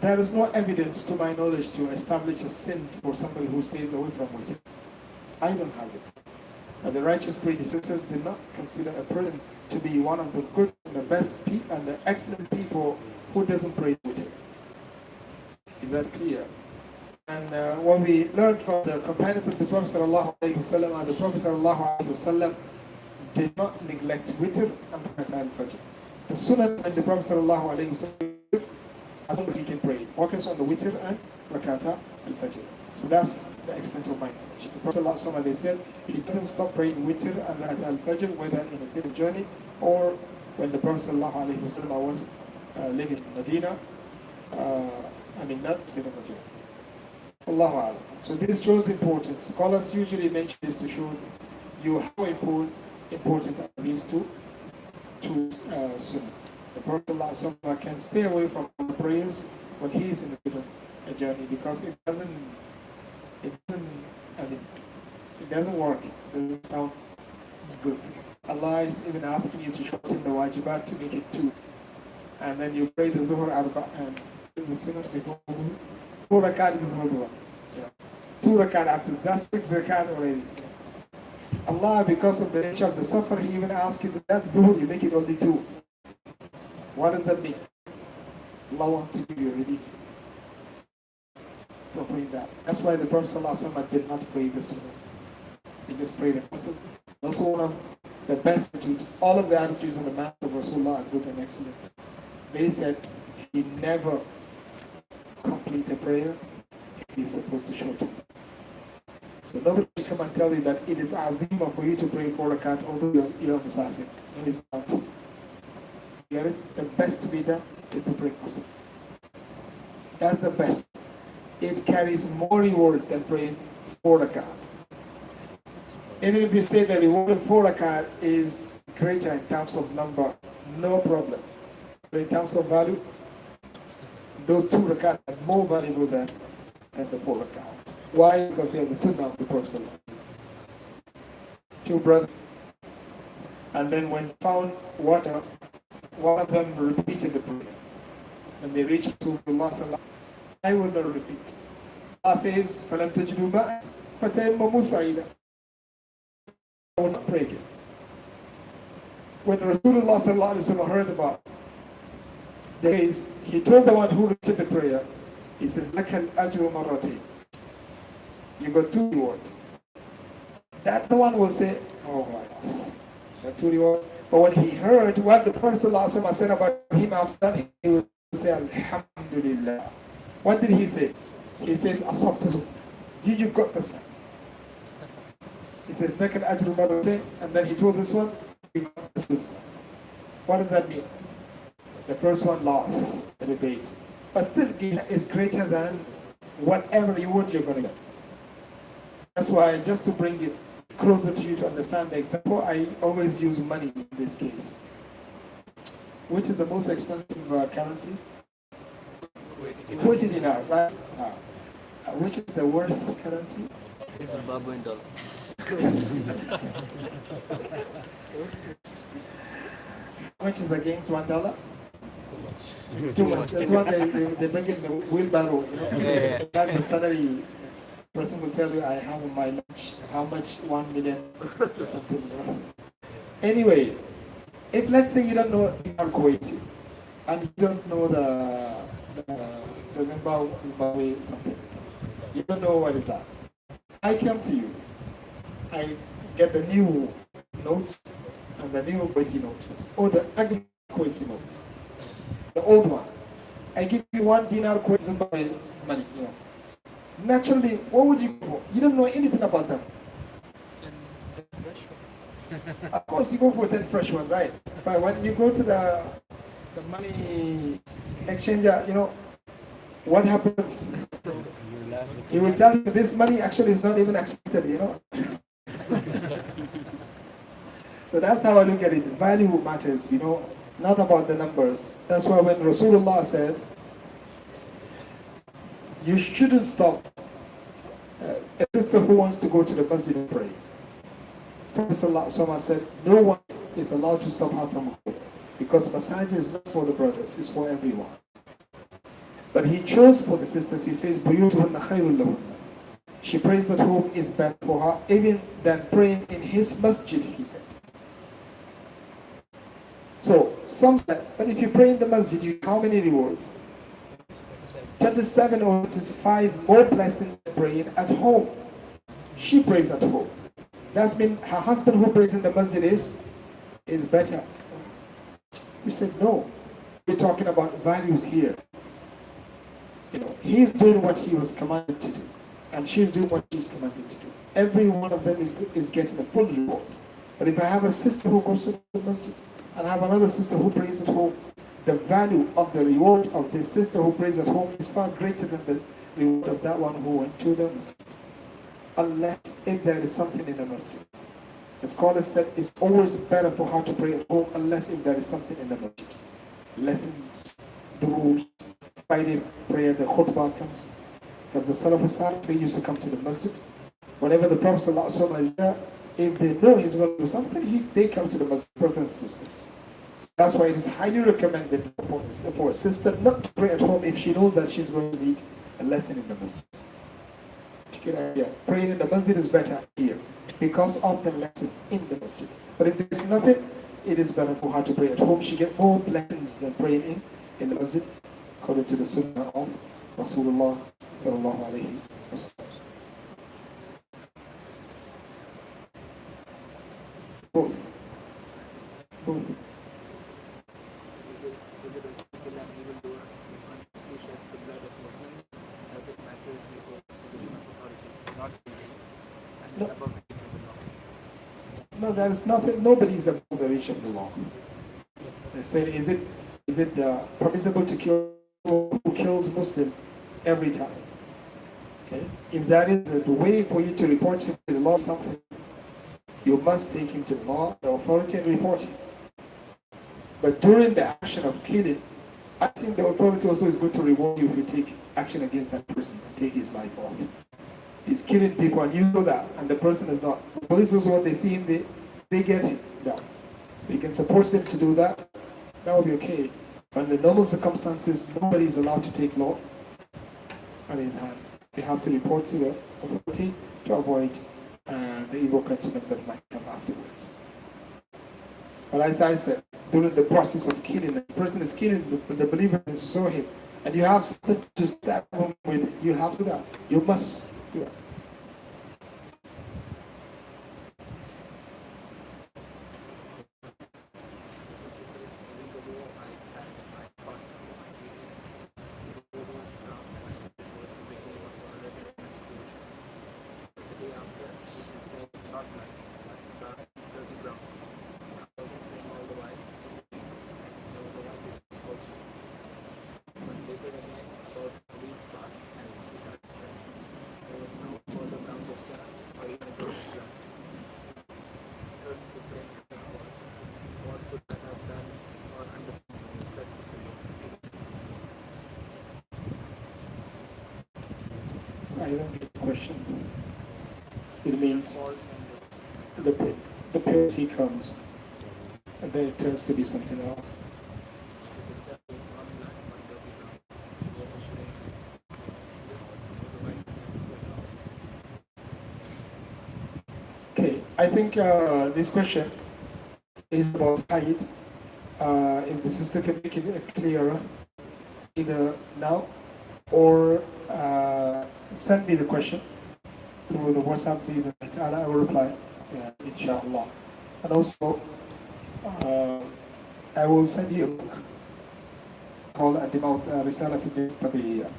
there is no evidence to my knowledge to establish a sin for somebody who stays away from witr. I don't have it. And the righteous predecessors did not consider a person to be one of the good and the best and the excellent people who doesn't pray witr. Is that clear? And what we learned from the companions of the Prophet sallallahu alaihi wasallam, and the Prophet sallallahu alaihi wasallam did not neglect witr and rak'at al-fajr. The sunnah and the Prophet sallallahu alaihi wasallam, as long as he can pray, focus on the witr and rak'at al-fajr. So that's the extent of my knowledge. The Prophet sallallahu alaihi wasallam, they said, he doesn't stop praying witr and rak'at al-fajr, whether in a state of journey or when the Prophet sallallahu alaihi wasallam was living in Medina. Not state of Medina. Allahu Alam. So this shows importance. Scholars usually mention this to show you how important it is to Sunnah. The Prophet ﷺ can stay away from the prayers when he is in a journey because it doesn't work. It doesn't sound good. Allah is even asking you to shorten the wajibat to make it 2. And then you pray the Zuhr Arba and the Sunnah before Zuhr, 4 rakat before Zuhr. Yeah. 2 rakat after, that's 6 rakat already. Allah, because of the nature of the suffer, He even asks you to that Zuhr, you make it only 2. What does that mean? Allah wants to give you relief for praying that. That's why the Prophet ﷺ did not pray the Sunnah. He just prayed it. Also one of the best attitudes, all of the attitudes on the mouth of Rasulullah are good and excellent. They said he never complete a prayer if he's supposed to shorten. So nobody can come and tell you that it is azima for you to pray 4 rakat although you're musafir. It is not. You get it? The best to be done is to pray qasr. That's the best. It carries more reward than praying 4 rakat. Even if you say the reward of 4 rakat is greater in terms of number, no problem. But in terms of value, those 2 rakat are more valuable than the 4 rakat. Why? Because they are the sunnah of the Prophet. 2 brothers. And then when found water, one of them repeated the prayer. When they reached Rasulullah, I will not repeat. Allah says, فَلَمْ تَجِدُوا مَاءً فَتَيَمَّمُوا صَعِيدًا. I will not pray again. When Rasulullah heard about the case, he told the one who repeated the prayer, he says, لَكَ الْأَجْرُ مَرَّتَيْنِ. You got 2 rewards. That the one will say, oh my gosh, got 2 rewards. But when he heard what the Prophet ﷺ said about him after that, he will say, Alhamdulillah. What did he say? He says, Asabtu. You got this one. He says, Nakal ajru marratain, and then he told this one, you got this one. What does that mean? The first one lost the debate. But still, it is greater than whatever reward you're going to get. That's why, just to bring it closer to you to understand the example, I always use money in this case. Which is the most expensive currency? Kuwaiti dinar, right? Which is the worst currency? Zimbabwean dollar. How much is against $1? Too much. That's why they bring in the wheelbarrow. You know? Yeah. That's the salary. Person will tell you, I have on my lunch, how much, 1 million, something. You know? Anyway, if let's say you don't know Kuwaiti, and you don't know the Zimbabwe something, you don't know what is that. I come to you, I get the new notes and the new Kuwaiti notes, or the ugly Kuwaiti notes, the old one. I give you 1 dinar Kuwaiti Zimbabwe money, you know. Naturally, what would you go for? You don't know anything about them. Of course, you go for 10 fresh ones, right? But when you go to the money exchanger, you know, what happens? He will tell you this money actually is not even accepted, you know. So that's how I look at it. Value matters, you know, not about the numbers. That's why when Rasulullah said, you shouldn't stop a sister who wants to go to the masjid and pray. Prophet ﷺ said, no one is allowed to stop her from going, because masajid is not for the brothers, it's for everyone. But he chose for the sisters, he says, بُيُوتُهُنَّ خَيْرٌ لَهُنَّ. She prays at home is better for her, even than praying in his masjid, he said. So, some said, but if you pray in the masjid, you how many rewards? 27 or 25 more blessing than praying at home. She prays at home. That's mean her husband who prays in the masjid is better. We said no. We're talking about values here. You know, he's doing what he was commanded to do, and she's doing what she's commanded to do. Every one of them is getting a full reward. But if I have a sister who goes to the masjid, and I have another sister who prays at home, the value of the reward of this sister who prays at home is far greater than reward of that one who went to the masjid. Unless if there is something in the masjid. The scholar said it's always better for her to pray at home unless if there is something in the masjid. Lessons, the rules, Friday prayer, the khutbah comes. Because the Salaf Salih, they used to come to the masjid. Whenever the Prophet ﷺ is there, if they know he's going to do something, they come to the masjid, brothers and sisters. That's why it is highly recommended for a sister not to pray at home if she knows that she's going to need a lesson in the masjid. Praying in the masjid is better here because of the lesson in the masjid. But if there's nothing, it is better for her to pray at home. She gets more blessings than praying in the masjid, according to the sunnah of Rasulullah sallallahu alayhi wa sallam. Both. Is it a kill an evildoer honestly sheds the blood of Muslims? Does it matter if you hold the position of authority? It's not evil and No. it's above the reach of the law. No, there is nothing, nobody is above the reach of the law. They say, is it permissible to kill who kills Muslim every time? Okay? If that is the way for you to report him to the law, something, you must take him to the law, the authority, and report him. But during the action of killing, I think the authority also is going to reward you if you take action against that person and take his life off. He's killing people and you know that, and the person is not. The police also, when they see him, they get him down. So you can support them to do that, that will be okay. But in the normal circumstances, nobody is allowed to take law in his hands. You have to report to the authority to avoid the evil consequences that might come afterwards. But as I said, during the process of killing, the person is killing, the believer is saw him, and you have something to stab him with, you have to do that. You must do that. I don't get the question. It means the purity comes, and then it turns to be something else. Okay, I think this question is about height. If the sister can make it clearer, either now or send me the question through the WhatsApp, please, and I will reply, inshallah. And also, I will send you a book called Ad-Dimawt Risala fi Tabi'iyya,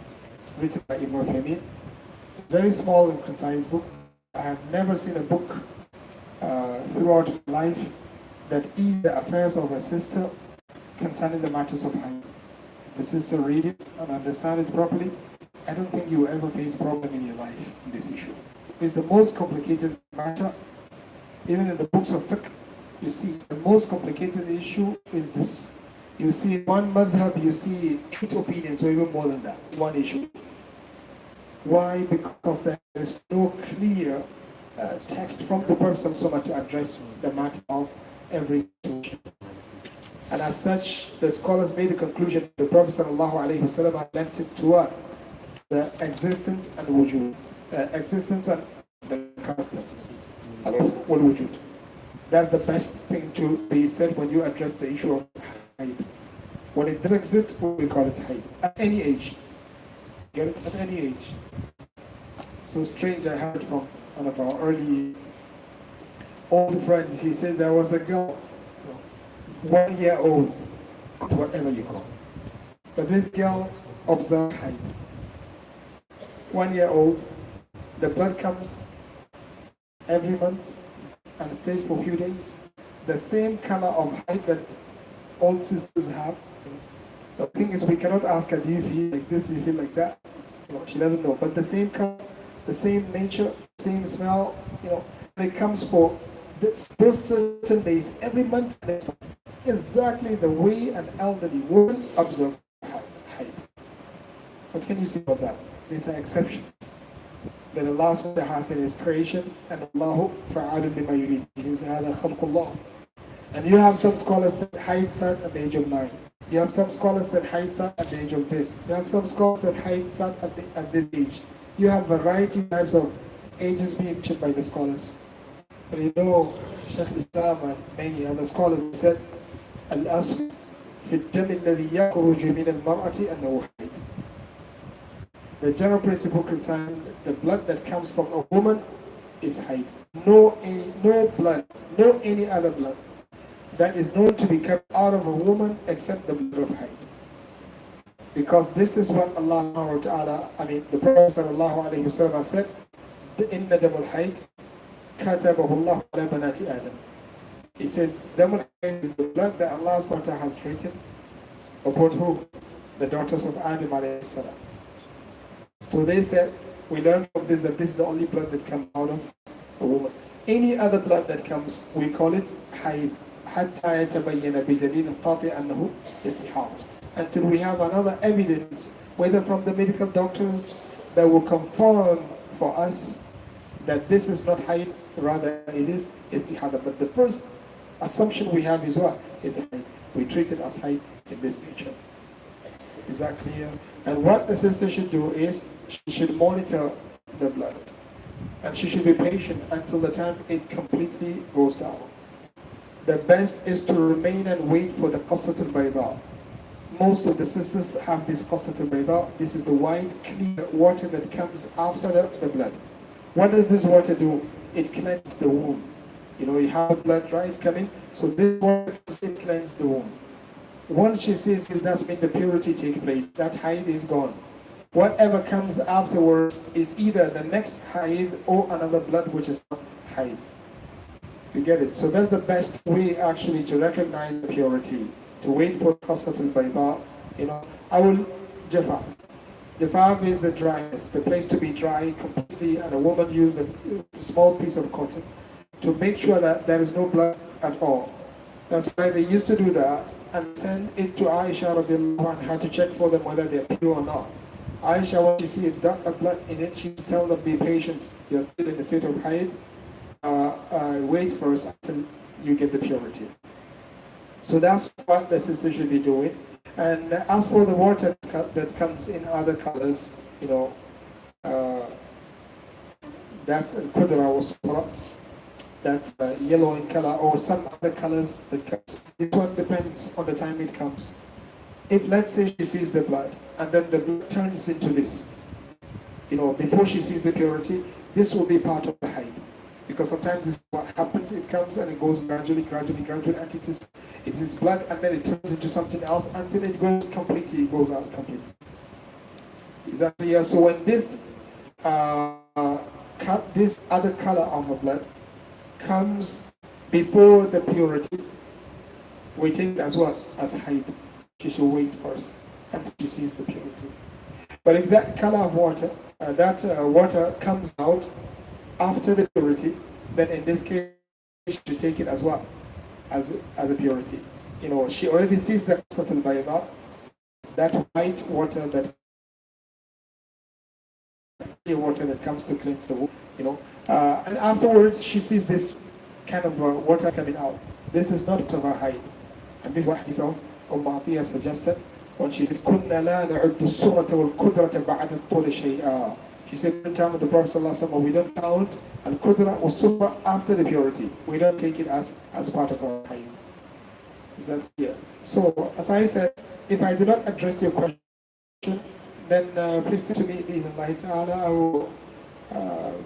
written by Ibrahim. Very small and concise book. I have never seen a book throughout my life that ease the affairs of a sister concerning the matters of height. If a sister read it and understand it properly, I don't think you will ever face problem in your life in this issue. It's the most complicated matter. Even in the books of fiqh, you see the most complicated issue is this. You see one madhab, you see 8 opinions, or even more than that, one issue. Why? Because there is no clear text from the Prophet so much to address the matter of every situation. And as such, the scholars made the conclusion the Prophet ﷺ had left it to the existence and wujud, existence and the custom. Wujud. That's the best thing to be said when you address the issue of height. When it does exist, we call it height. At any age. Get it? At any age. So strange, I heard from one of our early old friends. He said there was a girl, 1 year old, whatever you call. But this girl observed height. 1 year old, the blood comes every month and stays for a few days. The same color of height that old sisters have. The thing is, we cannot ask her, do you feel like this, do you feel like that? She doesn't know. But the same color, the same nature, same smell, when it comes for those certain days, every month, exactly the way an elderly woman observes height. What can you say about that? These are exceptions that Allah subhanahu wa ta'ala has in His creation, and Allahu fa'alun lima yurid. He says, هذا خلق الله. And you have some scholars said height start at the age of 9. You have some scholars said height start at the age of this. You have some scholars said height start at this age. You have variety of types of ages being checked by the scholars. But Sheikh Islam and many other scholars said, Al-Asl fi al-dam alladhi yakhruju min al-mar'ati annahu hayd. The general principle concerning the blood that comes from a woman is hayd. No blood, no any other blood that is known to be kept out of a woman except the blood of hayd. Because this is what Allah the Prophet sallallahu alayhi wa sallam said, Inna damul hayd katabahu Allah ala banati Adam. He said, damul hayd is the blood that Allah subhanahu wa ta'ala has written upon who? The daughters of Adam alayhi salam. So they said, we learn from this that this is the only blood that comes out of a woman. Any other blood that comes, we call it hayd. حتى يتبين بدليل قاطع أنه استحاضة. Until we have another evidence, whether from the medical doctors, that will confirm for us that this is not hayd, rather it is istihada. But the first assumption we have is what? Is hayd. We treat it as hayd in this nature. Is that clear? And what the sister should do is, she should monitor the blood. And she should be patient until the time it completely goes down. The best is to remain and wait for the Qassatul Bayda. Most of the sisters have this Qassatul Bayda. This is the white, clear water that comes after the blood. What does this water do? It cleanses the womb. You have blood, right, coming. So this water cleanses the womb. Once she sees this, that's when the purity takes place. That hayd is gone. Whatever comes afterwards is either the next hayd or another blood which is not hayd. You get it? So that's the best way actually to recognize the purity. To wait for Qassatul Bayda. I will jafaf. Jafaf is the dryness, the place to be dry completely, and a woman used a small piece of cotton to make sure that there is no blood at all. That's why they used to do that and send it to Aisha radiallahu anha to check for them whether they're pure or not. Aisha, when she sees dark blood in it, she used to tell them, be patient, you're still in the state of hayd. Wait first until you get the purity. So that's what the sister should be doing. And as for the water that comes in other colors, that's al-Qudra or Sura, that yellow in color, or some other colors that comes. This one depends on the time it comes. If, let's say, she sees the blood, and then the blood turns into this, before she sees the purity, this will be part of the hayd. Because sometimes this is what happens, it comes and it goes gradually, and it is blood, and then it turns into something else until it goes completely, goes out completely. Exactly. Yeah. So when this other color of the blood comes before the purity, we take it as what? As hayd. She should wait first until she sees the purity. But if that color of water, water comes out after the purity, then in this case, she should take it as what? As a purity. She already sees the Qassatul Bayda, that white water, that water that comes to cleanse the womb, and afterwards she sees this kind of water coming out. This is not of a hayd. And this is what Hadith of Atiyah suggested when she said, كُنَّا لَا نَعُدُّ السُّرَةَ وَالْقُدْرَةَ بَعْدَ الطُّولِ شَيْئًا. She said, in the time of the Prophet ﷺ, we don't count al-Qudra or Surah after the purity. We don't take it as part of our hayd. Is that clear? So, as I said, if I do not address your question, then please send to me, Bismillah ta'ala, I will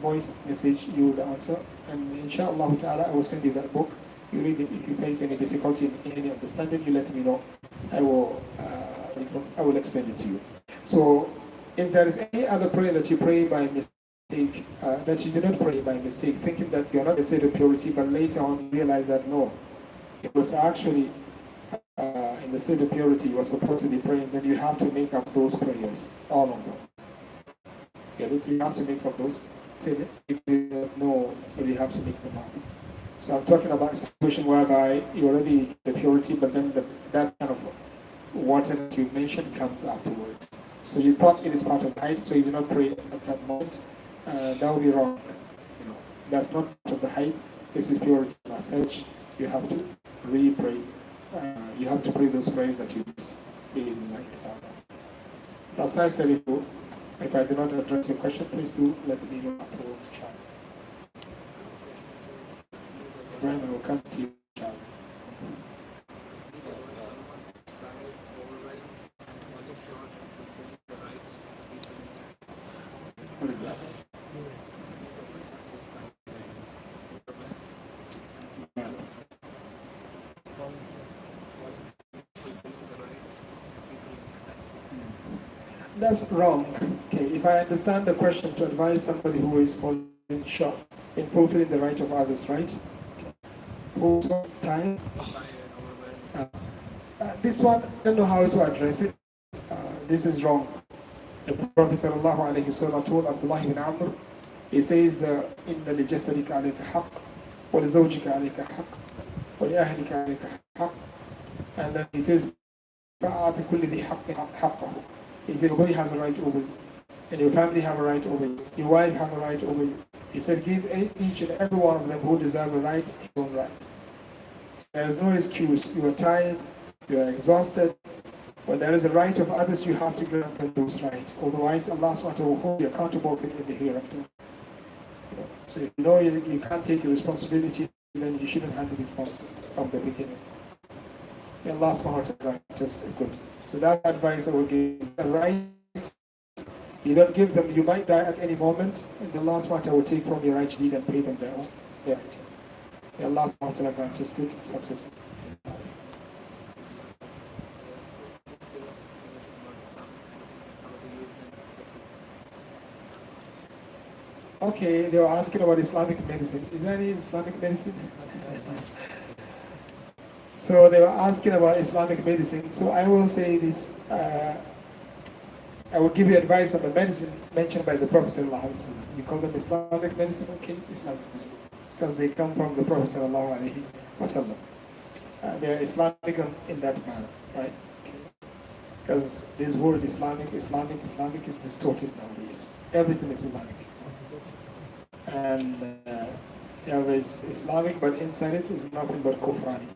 voice message you the answer. And inshallah ta'ala, I will send you that book. You read it. If you face any difficulty in any understanding, you let me know. I will explain it to you. So, if there is any other prayer that you pray by mistake, that you did not pray by mistake, thinking that you are not in a state of purity, but later on you realize that no, it was actually in the state of purity you were supposed to be praying, then you have to make up those prayers, all of them. Get it? You have to make up those. Say that if you don't know, you have to make them up. So I'm talking about a situation whereby you already get the purity, but then that kind of water that you mentioned comes afterwards. So you thought it is part of the height, so you do not pray at that moment. That would be wrong. You know, that's not part of the height. This is purity as such. You have to re-pray. You have to pray those prayers that you use in light. As I said, if I do not address your question, please do let me know afterwards, child. Ibrahim, I will come to you, child. What is that? That's wrong. Okay, if I understand the question to advise somebody who is falling short in fulfilling the right of others, right? Who's time? This one, I don't know how to address it. This is wrong. The Prophet sallallahu alayhi wasallam told Abdullah ibn Amr, he says, إِنَّ لِجَسَدِكَ عَلَيْكَ حَقٍّ وَلِزَوْجِكَ عَلَيْكَ حَقٍّ وَلِأَهْلِكَ عَلَيْكَ حَقٍّ. And then he says, فَأَعْطِ كُلِّ ذِي حَقٍّ حَقَّهُ. He said, your body has a right over you, and your family have a right over you, your wife have a right over you. He said, give each and every one of them who deserve a right, his own right. So there is no excuse. You are tired, you are exhausted. When there is a right of others, you have to grant them those rights. Otherwise, Allah subhanahu wa ta'ala will hold you accountable in the hereafter. So if you know you can't take your responsibility, then you shouldn't handle it from the beginning. May Allah subhanahu wa ta'ala just good. So that advice I will give. The right, you don't give them, you might die at any moment, and the last part I will take from your right deed and pay them their own. Yeah. May Allah subhanahu wa ta'ala grant us good success. Okay, they were asking about Islamic medicine. Is there any Islamic medicine? So they were asking about Islamic medicine. So I will say this, I will give you advice on the medicine mentioned by the Prophet ﷺ. You call them Islamic medicine? Okay, Islamic medicine. Because they come from the Prophet ﷺ. They are Islamic in that manner, right? Because this word Islamic is distorted nowadays. Everything is Islamic. And it's Islamic, but inside it is nothing but Kufrani.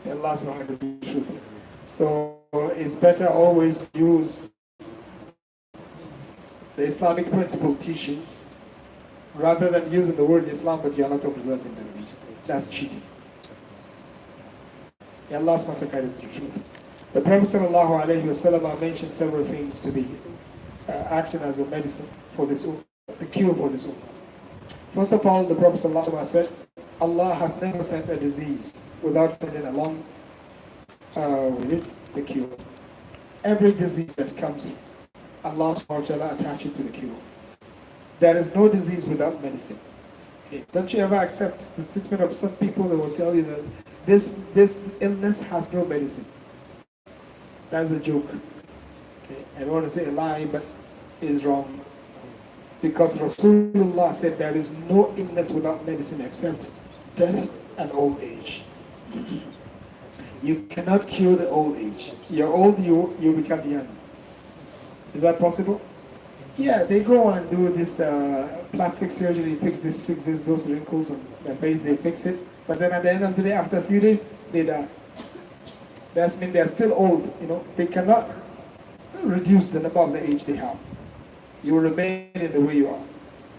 Allah subhanahu wa ta'ala is the truth. So it's better always to use the Islamic principle teachings rather than using the word Islam, but you are not observing the religion. That's cheating. Allah subhanahu wa ta'ala is the truth. The Prophet sallallahu alayhi wa sallam mentioned several things to be acting as a medicine for this ummah, the cure for this ummah. First of all, the Prophet ﷺ said, Allah has never sent a disease without sending along with it the cure. Every disease that comes, Allah attaches it to the cure. There is no disease without medicine. Okay. Don't you ever accept the statement of some people that will tell you that this illness has no medicine? That's a joke. Okay. I don't want to say a lie, but it is wrong. Because Rasulullah said there is no illness without medicine except death and old age. You cannot cure the old age. You're old, you become young. Is that possible? Yeah, they go and do this plastic surgery, fix this, those wrinkles on their face, they fix it. But then at the end of the day, after a few days, they die. That means they're still old, They cannot reduce the number of the age they have. You will remain in the way you are.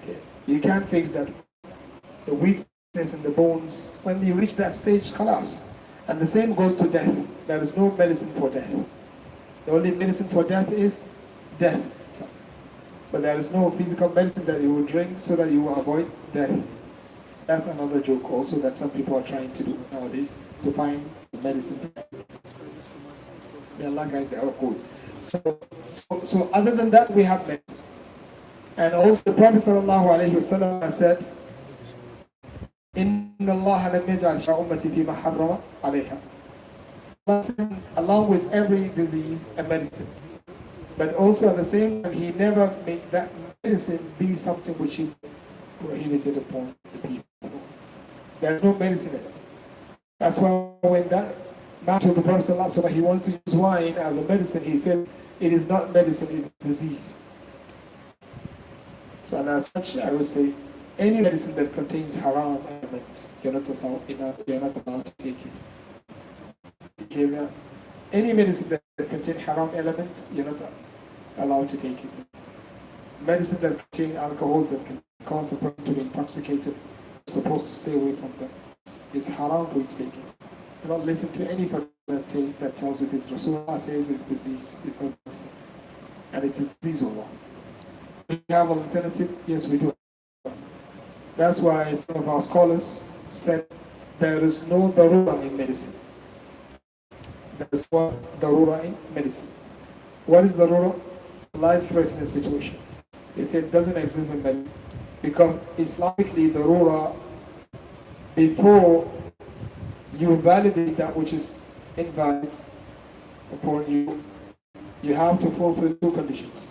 Okay. You can't fix that. The weakness in the bones. When you reach that stage, khalas. And the same goes to death. There is no medicine for death. The only medicine for death is death. But there is no physical medicine that you will drink so that you will avoid death. That's another joke also that some people are trying to do nowadays to find medicine. May Allah guide our code. So other than that, we have medicine. And also the Prophet ﷺ said, إِنَّ اللَّهَ لَمْ يَجْعَلْ شَرَعَ أُمَّتِي فِي مَا حَرَّمَ عَلَيْهَا. Along with every disease and medicine. But also at the same time, he never make that medicine be something which he prohibited upon the people. There's no medicine in it. That's why when that man told the Prophet ﷺ that he wants to use wine as a medicine, he said, it is not medicine, it is disease. So and as such, I would say, any medicine that contains haram elements, you're not allowed to take it. Okay, any medicine that contains haram elements, you're not allowed to take it. Medicine that contains alcohols that can cause a person to be intoxicated, you're supposed to stay away from them. It's haram for you to take it. Do not listen to any that tells you this. Rasulullah says it's disease, it's not medicine. And it is disease Allah. We have an alternative? Yes, we do. That's why some of our scholars said there is no darura in medicine. There is no darura in medicine. What is darura? Life-threatening situation. They said it doesn't exist in medicine. Because Islamically, darura, before you validate that which is invalid upon you, you have to fulfill two conditions.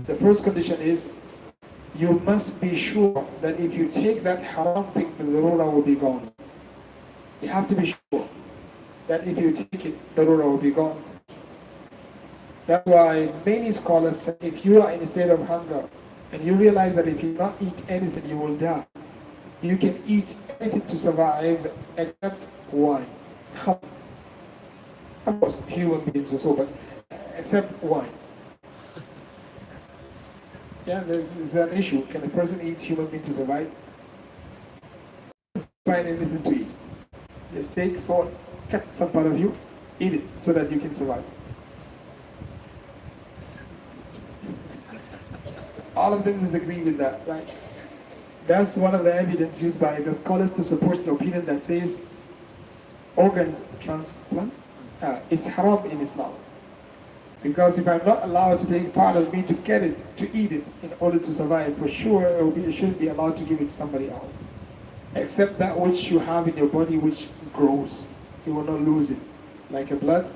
The first condition is you must be sure that if you take that haram thing, the darura will be gone. You have to be sure that if you take it, the darura will be gone. That's why many scholars say if you are in a state of hunger and you realize that if you not eat anything, you will die, you can eat anything to survive except wine. Of course, human beings also, but except wine. Yeah, there's an issue. Can a person eat human being to survive? Find anything to eat. Just take salt, cut some part of you, eat it so that you can survive. All of them disagree with that, right? That's one of the evidence used by the scholars to support the opinion that says organ transplant is haram in Islam. Because if I'm not allowed to take part of me to get it, to eat it, in order to survive, for sure you shouldn't be allowed to give it to somebody else. Except that which you have in your body which grows. You will not lose it. Like a blood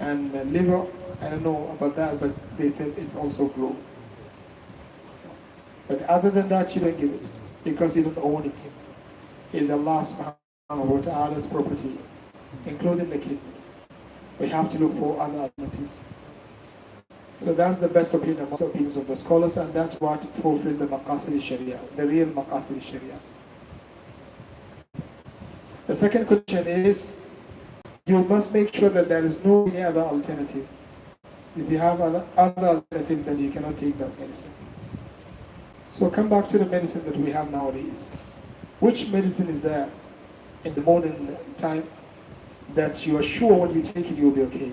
and a liver, I don't know about that, but they said it's also grow. But other than that, you don't give it, because you don't own it. It's Allah subhanahu wa ta'ala's property, including the kidney. We have to look for other alternatives. So that's the best opinion, most opinions of the scholars, and that's what fulfills the maqasid sharia, the real maqasid sharia. The second condition is, you must make sure that there is no any other alternative. If you have other alternative, then you cannot take that medicine. So come back to the medicine that we have nowadays. Which medicine is there in the modern time that you are sure when you take it you'll be okay?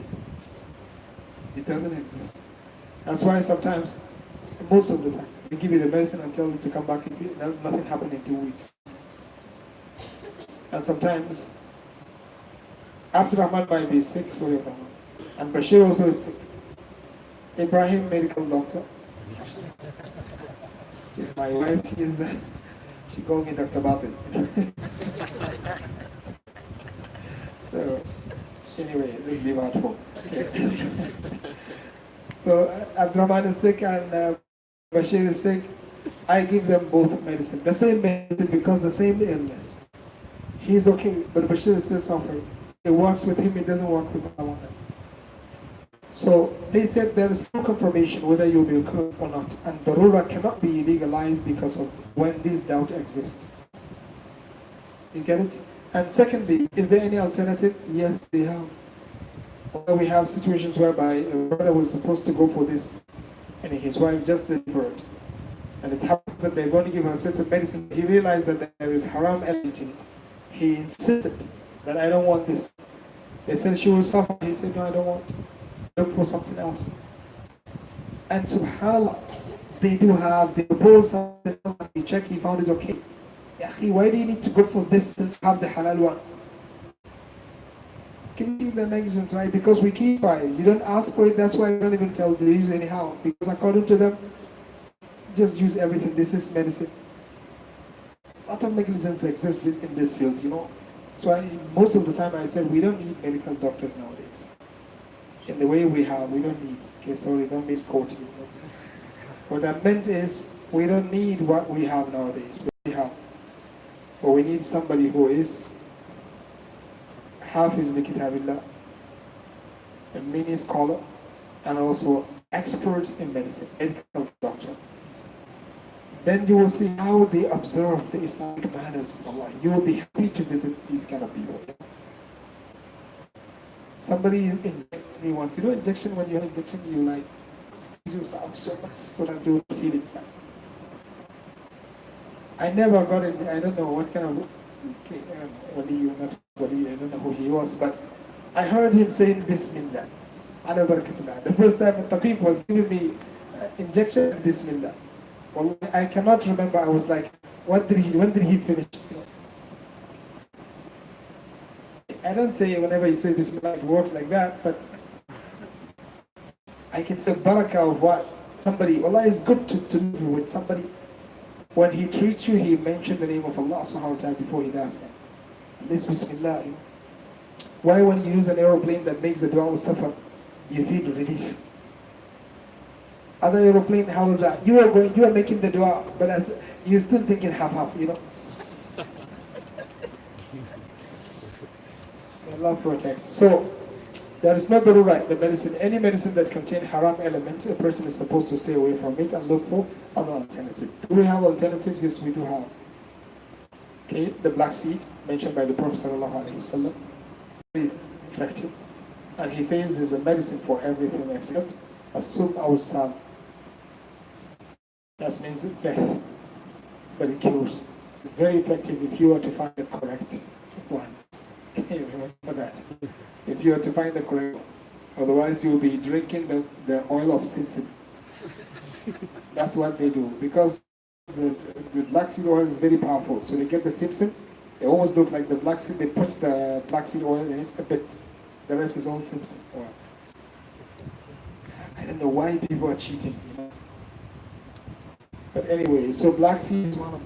It doesn't exist. That's why sometimes, most of the time, they give you the medicine and tell you to come back and nothing happened in 2 weeks. And sometimes, Abdurrahman might be sick, and Bashir also is sick. Ibrahim, medical doctor. If my wife, she is there, she called me Dr. Batil. So, anyway, let's leave her at home. So, Abdurrahman is sick and Bashir is sick. I give them both medicine. The same medicine because the same illness. He's okay, but Bashir is still suffering. It works with him, it doesn't work with our one. So they said there is no confirmation whether you'll be okay or not. And the darura cannot be legalized because of when this doubt exists. You get it? And secondly, is there any alternative? Yes, they have. Although we have situations whereby a brother was supposed to go for this and his wife just delivered. And it happens that they're going to give her certain medicine. He realized that there is haram element in it. He insisted that I don't want this. They said she will suffer. He said, no, I don't want. Look for something else. And subhanAllah, they propose something else and he checked, he found it okay. Why do you need to go for this since you have the halal one? Can you see the negligence, right? Because we keep quiet. You don't ask for it, that's why I don't even tell the use anyhow. Because according to them, just use everything. This is medicine. A lot of negligence exists in this field, you know. So most of the time I said we don't need medical doctors nowadays. in the way we have. We don't need. Okay, sorry, don't misquote me. What I meant is, we don't need what we have nowadays. We have, but we need somebody who is Hafiz li Kitabillah, a mini scholar, and also expert in medicine, medical doctor. Then you will see how they observe the Islamic manners. Allah, you will be happy to visit these kind of people. Somebody injected me once. You know, injection, when you have injection, you like squeeze yourself so much so that you will feel it. I never got it. I don't know what kind of wali, not wali, I don't know who he was, but I heard him saying Bismillah. Ala barakatullah. The first time Taqib was giving me injection, Bismillah. Well, I cannot remember. I was like, when did he finish? I don't say whenever you say Bismillah it works like that, but I can say barakah of what somebody. Allah is good to live with somebody. When he treats you, he mentioned the name of Allah subhanahu wa ta'ala before he does. This Bismillah. Why when you use an aeroplane that makes the dua with safar, you feel relief? Other aeroplane, how is that? You are making the dua, but as you're still thinking half, you know. Allah protects. So there is no darura, the medicine. Any medicine that contains haram elements, a person is supposed to stay away from it and look for other alternatives. Do we have alternatives? Yes, we do have. Okay, the black seed mentioned by the Prophet sallallahu alaihi wasallam, very effective, and he says there's a medicine for everything except a sum or sal. That means death, but it cures. It's very effective if you are to find the correct one. Remember that. If you are to find the correct one. Otherwise you will be drinking the oil of Simpson. That's what they do. Because the black seed oil is very powerful. So they get the Simpson, they almost look like the black seed, they put the black seed oil in it a bit. The rest is all Simpson oil. I don't know why people are cheating, you know. But anyway, so black seed is one of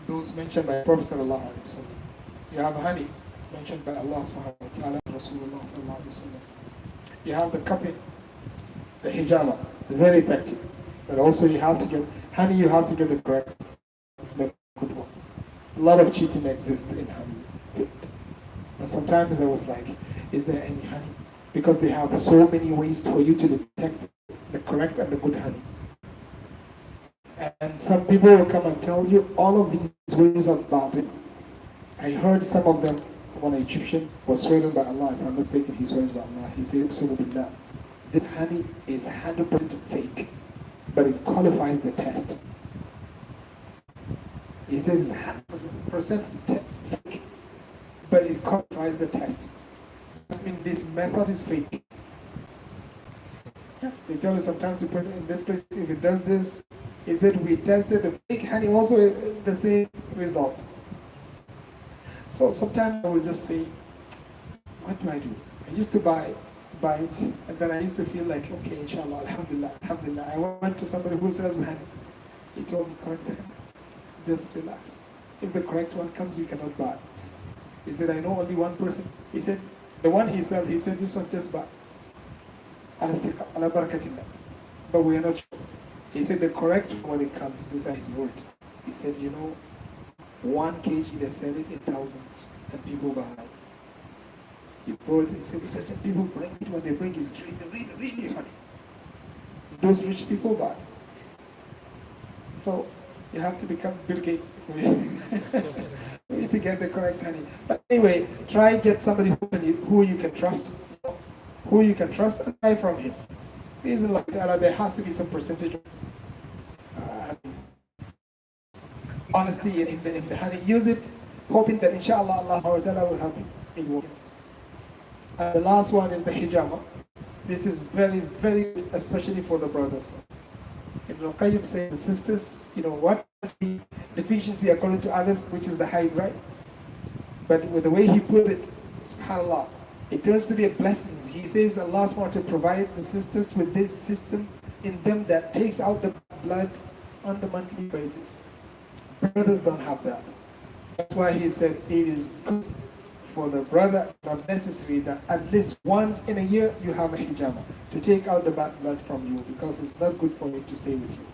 those mentioned by Prophet sallallahu alaihi wasallam. You have honey, mentioned by Allah subhanahu wa ta'ala, Rasulullah sallallahu alaihi wasallam. You have the cupping, the hijama, very effective. But also you have to get, honey you have to get the correct, the good one. A lot of cheating exists in honey. And sometimes I was like, is there any honey? Because they have so many ways for you to detect the correct and the good honey. And some people will come and tell you all of these ways are bad. I heard some of them. One Egyptian was swearing by Allah, if I'm not mistaken, he swears by Allah. He said, Suratul, this honey is 100% fake, but it qualifies the test. He says it's 100% fake, but it qualifies the test. That means this method is fake. They tell you sometimes you put it in this place, if it does this, he said we tested the fake honey, also the same result. So sometimes I would just say, what do I do? I used to buy it, and then I used to feel like, okay, inshallah, alhamdulillah, alhamdulillah. I went to somebody who sells honey. He told me, correct honey. Just relax. If the correct one comes, you cannot buy. He said, I know only one person. He said, the one he sold, he said, this one just buy. Ala thiqa, ala barakatillah. But we are not sure. He said, the correct one when it comes, these are his words. He said, you know, 1 kg, they sell it in thousands, and people buy. He brought it, he said, certain people bring it, when they bring it, it's really, really honey. Those rich people buy. So, you have to become Bill Gates for you to get the correct honey. But anyway, try get somebody who you can trust, and buy from him. Reason like that, there has to be some percentage of honesty in the honey. Use it, hoping that inshallah Allah subhanahu wa ta'ala will help you. And the last one is the hijama. This is very, very good, especially for the brothers. Ibn Qayyim says the sisters, you know, what is the deficiency according to others, which is the height, right? But with the way he put it, subhanAllah, it turns to be a blessing. He says Allah subhanahu wa ta'ala provide the sisters with this system in them that takes out the blood on the monthly basis. Brothers don't have that. That's why he said it is good for the brother, not necessary that at least once in a year you have a hijama to take out the bad blood from you, because it's not good for it to stay with you.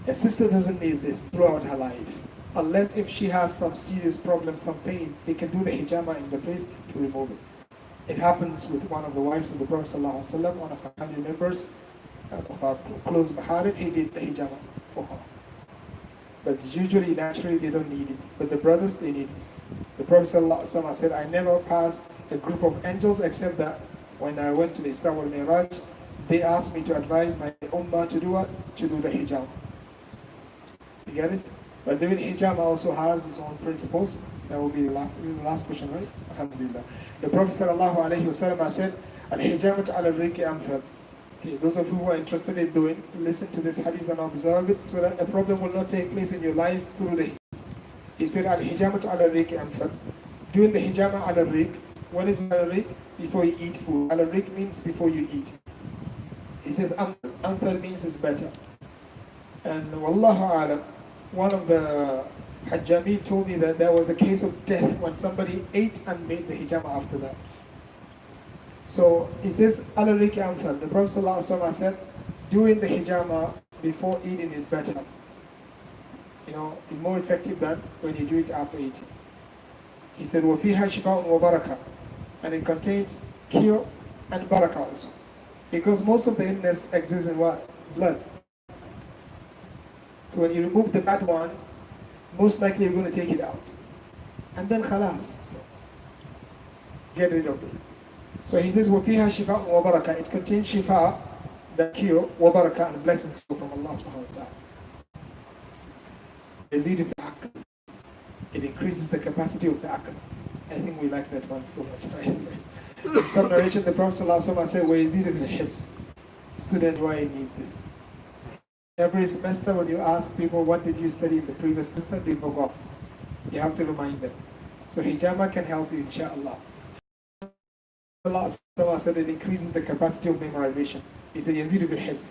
A sister doesn't need this throughout her life. Unless if she has some serious problem, some pain, they can do the hijama in the place to remove it. It happens with one of the wives of the Prophet ﷺ, one of our family members, of our close maharim, he did the hijama for her. But usually, naturally, they don't need it. But the brothers, they need it. The Prophet ﷺ said, I never passed a group of angels except that when I went to the Isra wal Mi'raj, they asked me to advise my ummah to do what? To do the hijama. You get it? But doing hijama also has its own principles. That will be the last. This is the last question, right? Alhamdulillah. The Prophet ﷺ said, Al-hijamatu ala riki amthal. Okay, those of you who are interested in doing, listen to this hadith and observe it, so that a problem will not take place in your life through the. He said, Al-hijamatu ala riki amthal. Doing the hijama ala rik. What is ala rik? Before you eat food. Ala rik means before you eat. He says, amthal means is better. And wallahu alam, one of the Hajjami told me that there was a case of death when somebody ate and made the hijama after that. So he says, Al-Riki Amthal. The Prophet ﷺ said, doing the hijama before eating is better. You know, it's more effective than when you do it after eating. He said, وَفِيهَا شِفَاءٌ وَبَرَكَةٌ. And it contains cure and barakah also. Because most of the illness exists in what? Blood. So when you remove the bad one, most likely you're going to take it out. And then khalas. Get rid of it. So he says, وَفِيهَا شِفَاءٌ وَبَرَكَةٌ. It contains shifa, the cure, وَبَرَكَةٌ, and blessings from Allah subhanahu wa ta'ala. يزيد في العقل. It increases the capacity of the aql. I think we like that one so much, right? In some narration, the Prophet ﷺ said, وَيَزِيدُ فِي الْحِفْظِ. Student, why you need this? Every semester when you ask people, what did you study in the previous semester, they forgot. You have to remind them. So hijama can help you, inshallah. Allah said it increases the capacity of memorization. He said, يَزِيدُ فِي الْحِفْظِ.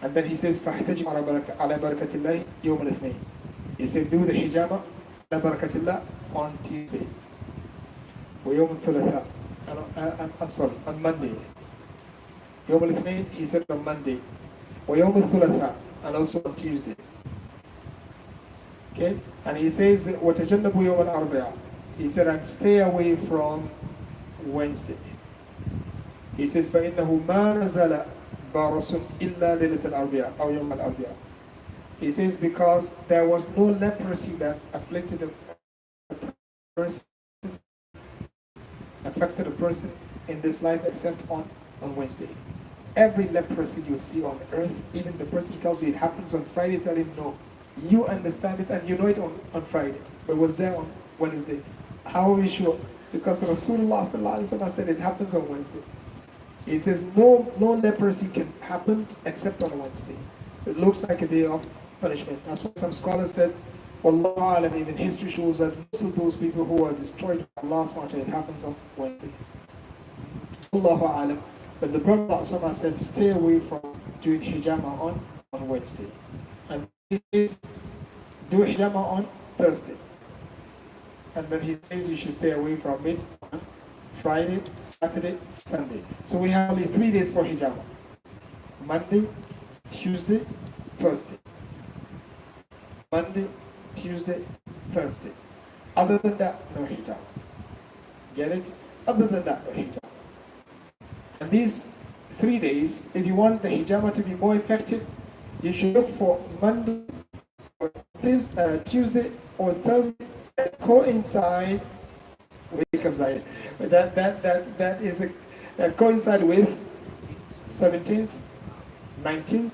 And then he says, فَاحْتَجِمْ عَلَى بَرَكَةِ اللَّهِ يَوْمَ الْإِثْنَيْنِ. He said, do the hijama عَلَى بَرَكَةِ اللَّهِ on Tuesday. وَيَوْمَ الثُّلَثَاءِ. I'm sorry, on Monday. يوم الاثنين, he said on Monday. وَيَوْمَ الثُّلَثَاءِ, and also on Tuesday. Okay? And he says, وَتَجَنَّبُوا يَوْمَ الْأَرْبِعَةِ. He said, and stay away from Wednesday. He says, فَإِنَّهُ مَا نَزَلَ بَارَسٌ إِلَّا لَيْلَةَ الْأَرْبِعَةِ أَوْ يَوْمَ الْأَرْبِعَةِ. He says, because there was no leprosy that afflicted a person, affected a person in this life except on Wednesday. Every leprosy you see on earth, even the person tells you it happens on Friday, tell him no. You understand it and you know it on Friday, but it was there on Wednesday. How are we sure? Because Rasulullah said it happens on Wednesday. He says no leprosy can happen except on Wednesday. So it looks like a day of punishment. That's what some scholars said. Wallahu alam, even history shows that most of those people who are destroyed by Allah's martyr, it happens on Wednesday. Wallahu alam. But the Prophet ﷺ said, stay away from doing hijama on Wednesday. And he says, do hijama on Thursday. And then he says you should stay away from it on Friday, Saturday, Sunday. So we have only 3 days for hijama. Monday, Tuesday, Thursday. Monday, Tuesday, Thursday. Other than that, no hijama. Get it? Other than that, no hijama. And these 3 days, if you want the hijama to be more effective, you should look for Monday, or Tuesday, or Thursday that coincide with that coincide with 17th, 19th,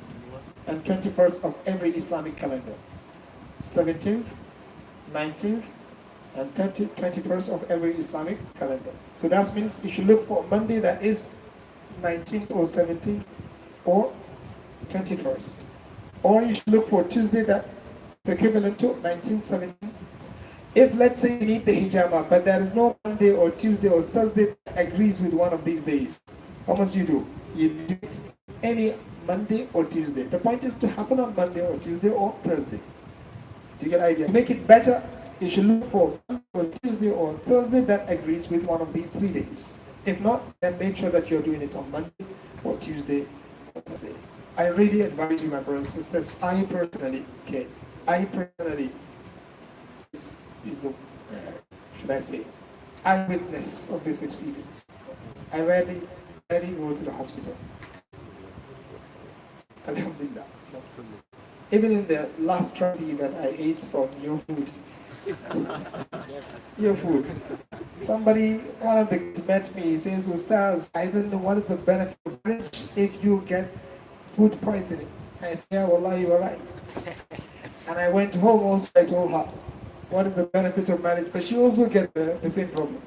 and 21st of every Islamic calendar. 17th, 19th, and 21st of every Islamic calendar. So that means you should look for Monday that is 19th or 17th or 21st. Or you should look for Tuesday that is equivalent to 19th, 17th. If let's say you need the hijama, but there is no Monday or Tuesday or Thursday that agrees with one of these days, what must you do? You do it any Monday or Tuesday. The point is to happen on Monday or Tuesday or Thursday. Do you get the idea? To make it better, You should look for Tuesday or Thursday that agrees with one of these 3 days. If not, then make sure that you're doing it on Monday or Tuesday or Thursday. I really advise you, my brothers and sisters, I personally, is a, should I say, eyewitness of this experience. I rarely go to the hospital. Alhamdulillah. Even in the last tragedy that I ate from your food, somebody, one of the kids met me, he says, Ustaz, I don't know what is the benefit of marriage if you get food poisoning. I said, yeah, wallah, you are right. And I went home also, I told her, what is the benefit of marriage? But she also get the same problem.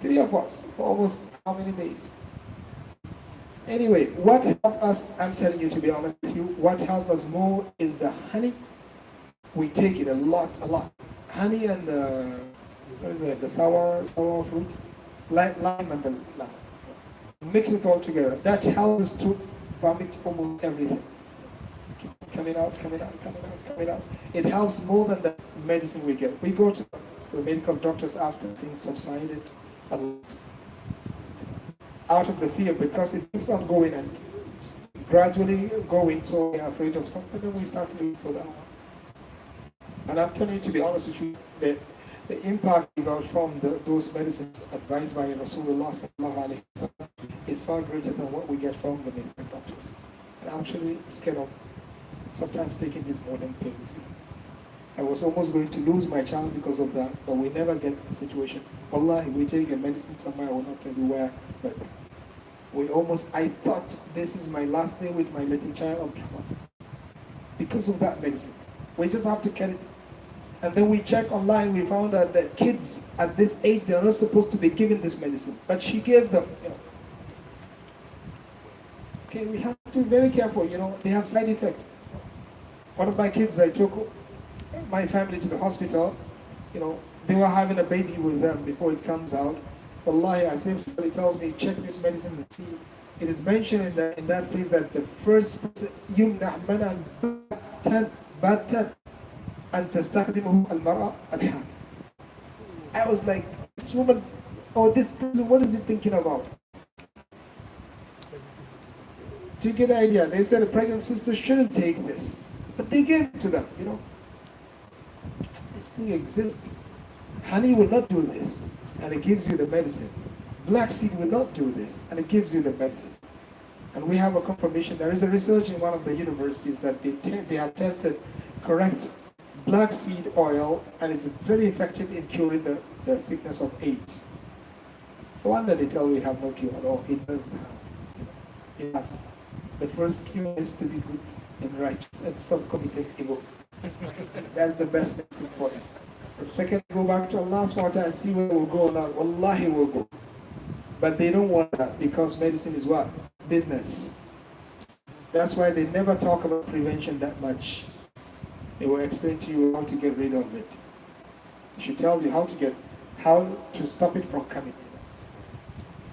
3 of us, for almost how many days? Anyway, what helped us, I'm telling you to be honest with you, what helped us more is the honey. We take it a lot. Honey and the sour fruit, lime and the lime. Mix it all together. That helps us to vomit almost everything. Coming out. It helps more than the medicine we get. We go to the medical doctors after things subsided a lot. Out of the fear, because it keeps on going and gradually going, so we're afraid of something and we start looking for that. And I'm telling you, to be honest with you, the impact we got from those medicines advised by Rasulullah sallallahu alaihi wasallam is far greater than what we get from the medical doctors. And I'm actually scared of sometimes taking these modern pills. I was almost going to lose my child because of that, but we never get the situation. Wallahi, we take a medicine somewhere, I will not tell you where, but I thought this is my last day with my little child because of that medicine. We just have to get it. And then we check online, we found that the kids at this age, they are not supposed to be given this medicine, but she gave them, Okay, we have to be very careful, they have side effects. One of my kids, I took my family to the hospital, they were having a baby with them before it comes out. Wallahi, as if somebody tells me, check this medicine and see. It is mentioned in that place that the first person, يمنع منع باتًا أن تستخدمه المرأة الحامل. I was like, this woman, or this person, what is he thinking about? To get an idea, they said a pregnant sister shouldn't take this, but they gave it to them, This thing exists. Honey will not do this, and it gives you the medicine. Black seed will not do this, and it gives you the medicine. And we have a confirmation. There is a research in one of the universities that they have tested correct black seed oil, and it's very effective in curing the sickness of AIDS. The one that they tell you has no cure at all, it does have. It has. The first cure is to be good and righteous and stop committing evil. That's the best medicine for it. But second, go back to Allah SWT and see where we'll go or not. Wallahi, we'll go. But they don't want that because medicine is what? Business. That's why they never talk about prevention that much. They will explain to you how to get rid of it. They should tell you how to stop it from coming.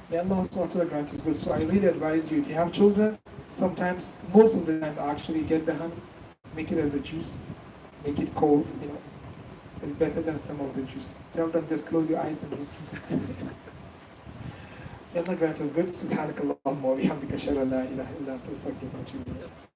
May Allah SWT grant us good. So I really advise you, if you have children, sometimes, most of the time, actually get the honey, make it as a juice, make it cold, It's better than some of the juice. Tell them just close your eyes and drink. May Allah grant us good. Subhanakallahumma wa bihamdika ashhadu an la ilaha illa anta astaghfiruka wa atubu ilayk.